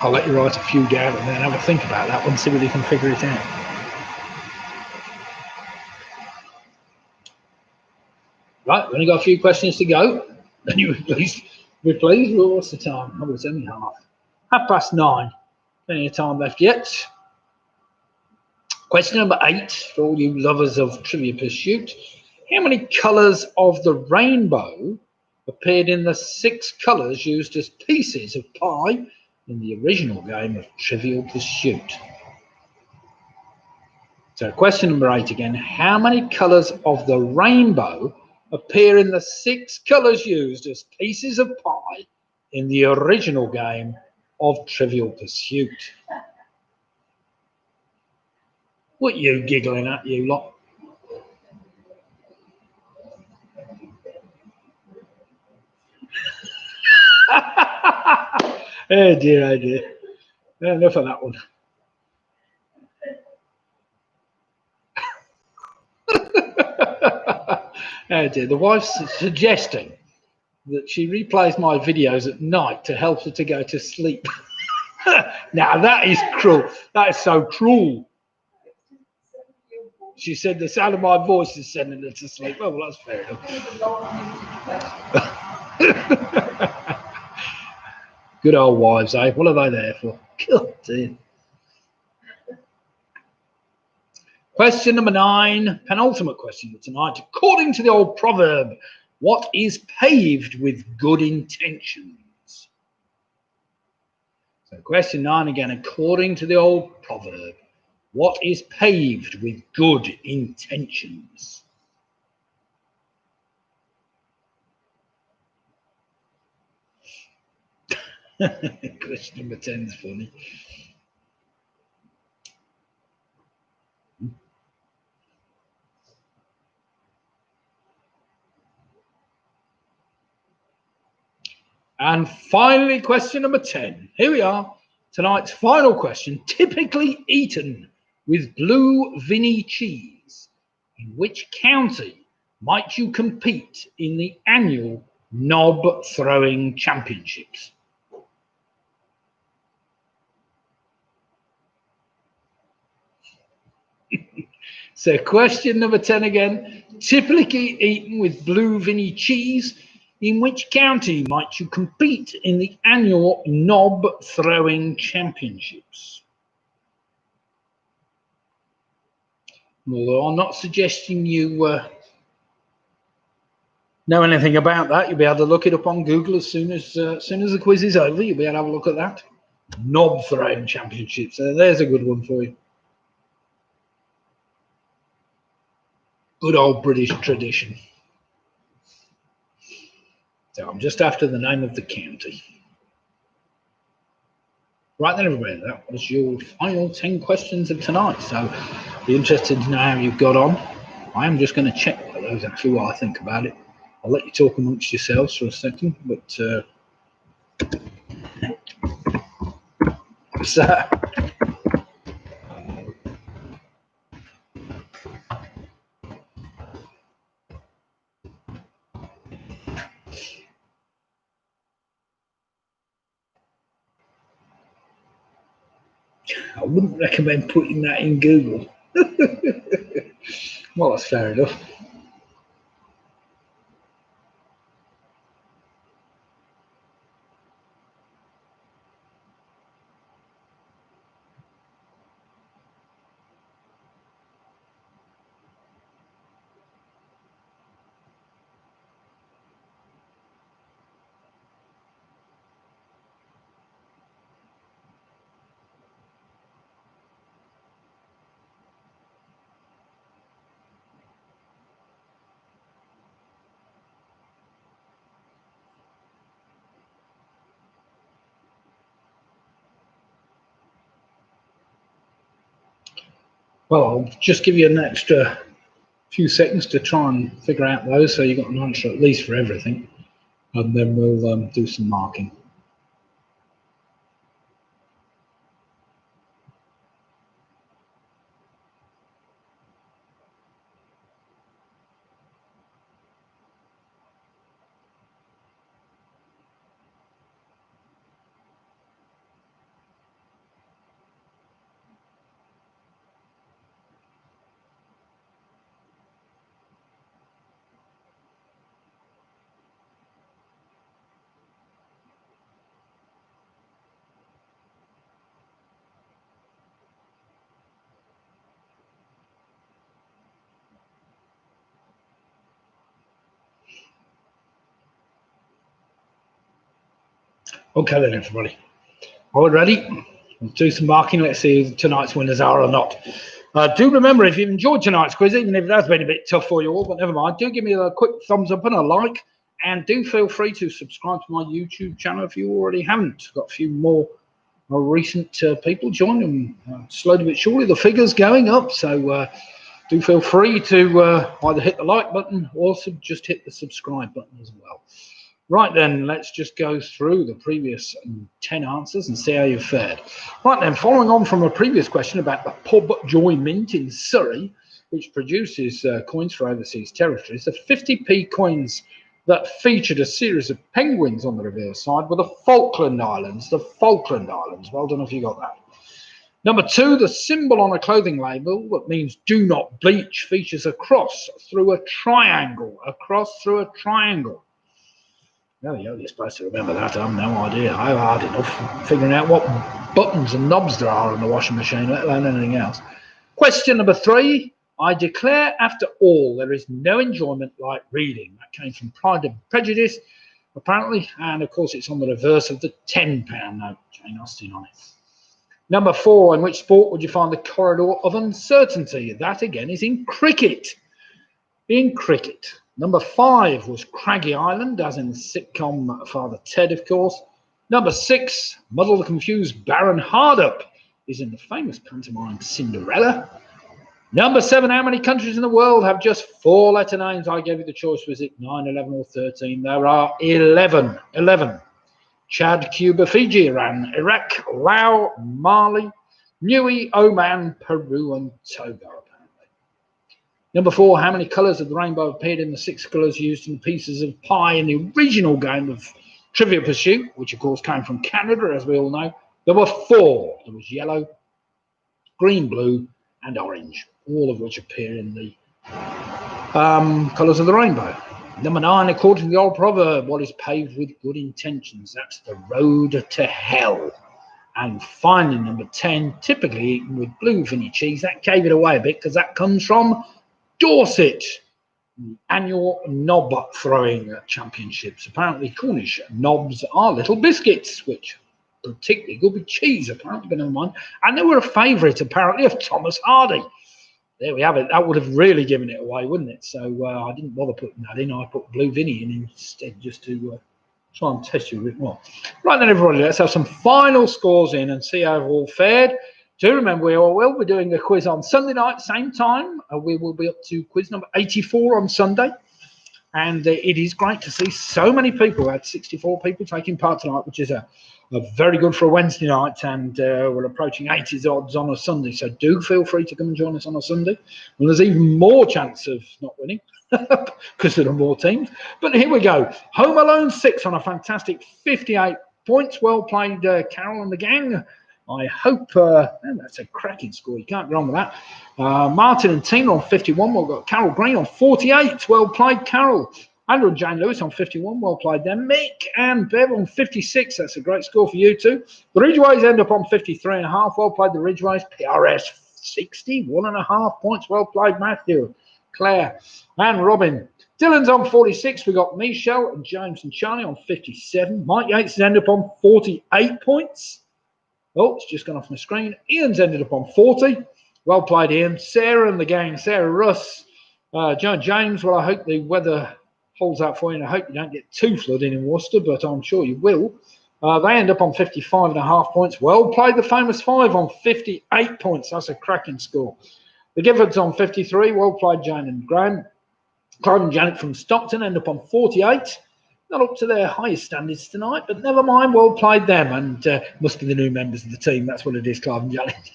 I'll let you write a few down and then have a think about that one, see whether you can figure it out. Right, we've only got a few questions to go. Then you please be pleased. Well, what's the time? Oh, it's only 9:30. Plenty of time left yet. Question number 8 for all you lovers of Trivia Pursuit. How many colours of the rainbow appeared in the 6 colours used as pieces of pie in the original game of Trivial Pursuit? So question number 8 again. How many colours of the rainbow appear in the 6 colours used as pieces of pie in the original game of Trivial Pursuit? What are you giggling at, you lot? Oh dear, oh dear. Enough of that one. Oh dear. The wife's suggesting that she replays my videos at night to help her to go to sleep. Now that is cruel. That is so cruel. She said the sound of my voice is sending her to sleep. Oh, well, that's fair enough. Good old wives, eh? What are they there for? God dear. Question number 9, penultimate question for tonight. According to the old proverb, what is paved with good intentions? So question 9 again. According to the old proverb, what is paved with good intentions? Question number 10 is funny. And finally, question number 10. Here we are. Tonight's final question. Typically eaten with blue Vinny cheese. In which county might you compete in the annual knob throwing championships? So question number 10 again. Typically eaten with blue Vinny cheese. In which county might you compete in the annual knob throwing championships? Although I'm not suggesting you know anything about that, you'll be able to look it up on Google as soon as the quiz is over. You'll be able to have a look at that. Knob throwing championships. There's a good one for you. Good old British tradition. So I'm just after the name of the county. Right then, everybody, that was your final 10 questions of tonight. So be interested to know how you've got on. I am just going to check those actually what I think about it. I'll let you talk amongst yourselves for a second, but so I wouldn't recommend putting that in Google. Well, that's fair enough. Well, I'll just give you an extra few seconds to try and figure out those, so you've got an answer at least for everything, and then we'll do some marking. Okay then, everybody. All ready? We'll do some marking. Let's see who tonight's winners are or not. Do remember, if you've enjoyed tonight's quiz, even if it has been a bit tough for you all, but never mind, do give me a quick thumbs up and a like, and do feel free to subscribe to my YouTube channel if you already haven't. Got a few more recent people joining, slowly but surely the figure's going up, so do feel free to either hit the like button or just hit the subscribe button as well. Right then, let's just go through the previous 10 answers and see how you've fared. Right then, following on from a previous question about the Pub Joy Mint in Surrey, which produces coins for overseas territories, the 50p coins that featured a series of penguins on the reverse side were the Falkland Islands. The Falkland Islands. Well done if you got that. Number 2, the symbol on a clothing label that means do not bleach features a cross through a triangle. A cross through a triangle. There you go, you're supposed to remember that. I have no idea. I'm hard enough figuring out what buttons and knobs there are on the washing machine, let alone anything else. Question number 3. I declare after all there is no enjoyment like reading. That came from Pride and Prejudice, apparently, and of course it's on the reverse of the £10 note. Jane Austen on it. Number 4, in which sport would you find the corridor of uncertainty? That again is in cricket. In cricket. Number 5 was Craggy Island, as in the sitcom Father Ted, of course. Number 6, Muddle the Confused Baron Hardup, is in the famous pantomime Cinderella. Number 7, how many countries in the world have just 4-letter names? I gave you the choice, was it 9, 11 or 13? There are 11. 11. Chad, Cuba, Fiji, Iran, Iraq, Laos, Mali, Niue, Oman, Peru, and Togo, apparently. Number 4, how many colours of the rainbow appeared in the 6 colours used in the pieces of pie in the original game of Trivial Pursuit, which of course came from Canada, as we all know? There were 4. There was yellow, green, blue, and orange, all of which appear in the colours of the rainbow. Number 9, according to the old proverb, what is paved with good intentions? That's the road to hell. And finally, number 10, typically eaten with blue Vinny cheese. That gave it away a bit because that comes from Dorset, the annual knob throwing championships. Apparently, Cornish knobs are little biscuits, which are particularly good with cheese, apparently, been in mind. And they were a favourite, apparently, of Thomas Hardy. There we have it. That would have really given it away, wouldn't it? So I didn't bother putting that in. I put blue Vinny in instead, just to try and test you a bit more. Right then, everybody, let's have some final scores in and see how we've all fared. Do remember, we will be doing a quiz on Sunday night, same time. We will be up to quiz number 84 on Sunday. And it is great to see so many people. We had 64 people taking part tonight, which is a very good for a Wednesday night. And we're approaching 80s odds on a Sunday. So do feel free to come and join us on a Sunday. And there's even more chance of not winning because there are more teams. But here we go. Home Alone 6 on a fantastic 58 points. Well played, Carol and the gang. I hope that's a cracking score. You can't go wrong with that. Martin and Tina on 51. We've got Carol Green on 48. Well played, Carol. Andrew and Jane Lewis on 51. Well played them. Mick and Bev on 56. That's a great score for you two. The Ridgeways end up on 53.5. Well played, the Ridgeways. PRS 61.5 points. Well played, Matthew, Claire, and Robin. Dylan's on 46. We've got Michelle and James and Charlie on 57. Mike Yates has ended up on 48 points. Oh, it's just gone off my screen. Ian's ended up on 40. Well played, Ian. Sarah and the gang. Sarah, Russ, John James. Well, I hope the weather holds out for you, and I hope you don't get too flooding in Worcester, but I'm sure you will. They end up on 55.5 points. Well played, the famous 5 on 58 points. That's a cracking score. The Giffords on 53. Well played, Jane and Graham. Clive and Janet from Stockton end up on 48. Not up to their highest standards tonight, but never mind. Well played them, and must be the new members of the team. That's what it is, Clive and Janet.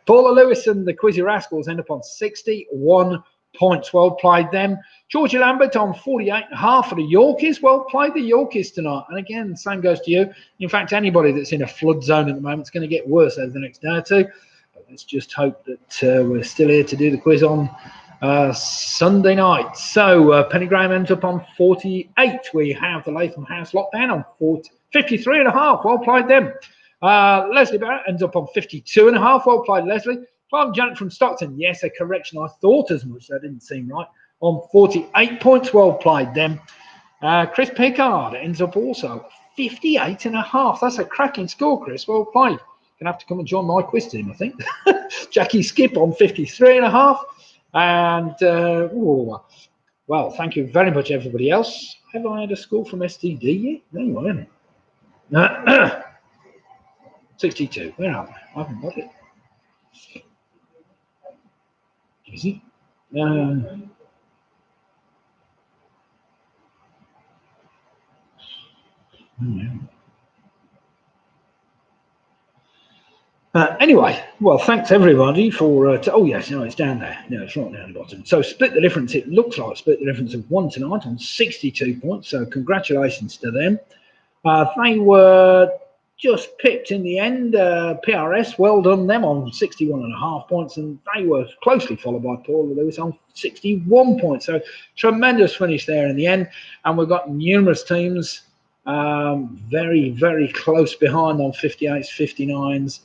Paula Lewis and the Quizzy Rascals end up on 61 points. Well played them. Georgie Lambert on 48.5 for the Yorkies. Well played, the Yorkies tonight. And again, the same goes to you. In fact, anybody that's in a flood zone at the moment is going to get worse over the next day or two. But let's just hope that we're still here to do the quiz on Sunday night. So Penny Graham ends up on 48. We have the Latham House Lockdown on 53.5. Well played them. Leslie Barrett ends up on 52.5. Well played, Leslie. Clive Janet from Stockton. Yes, a correction. I thought as much. That didn't seem right. On 48 points. Well played them. Chris Pickard ends up also 58.5. That's a cracking score, Chris. Well played. Gonna have to come and join my quiz team, I think. Jackie Skip on 53.5. And well, thank you very much, everybody else. Have I had a score from STD yet? No, I haven't. 62. Where am I? I haven't got it. Is it? Anyway, well, thanks everybody for. Oh yes, no, it's down there. No, it's right down the bottom. So split the difference. It looks like split the difference of 1 tonight on 62 points. So congratulations to them. They were just pipped in the end. PRS, well done them on 61.5 points, and they were closely followed by Paula Lewis on 61 points. So tremendous finish there in the end. And we've got numerous teams very, very close behind on 58s, 59s.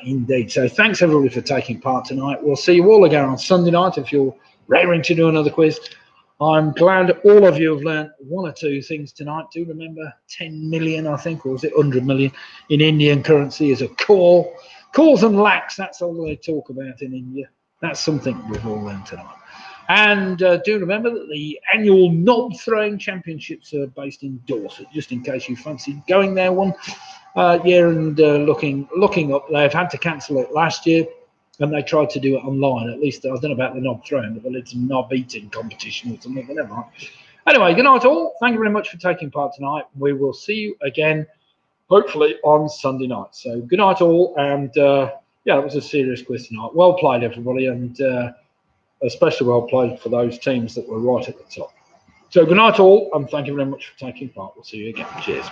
Indeed. So thanks everybody for taking part tonight. We'll see you all again on Sunday night if you're raring to do another quiz. I'm glad all of you have learned 1 or 2 things tonight. Do remember 10 million, I think, or was it 100 million in Indian currency is a call. Calls and lakhs, that's all they talk about in India. That's something we've all learned tonight. And do remember that the annual knob throwing championships are based in Dorset, just in case you fancy going there one year and looking up. They've had to cancel it last year, and they tried to do it online. At least I don't know about the knob throwing, but they did some knob eating competition or something. But never mind. Anyway, good night all. Thank you very much for taking part tonight. We will see you again, hopefully on Sunday night. So good night all, and yeah, it was a serious quiz tonight. Well played, everybody, and especially well played for those teams that were right at the top. So good night all, and thank you very much for taking part. We'll see you again. Cheers.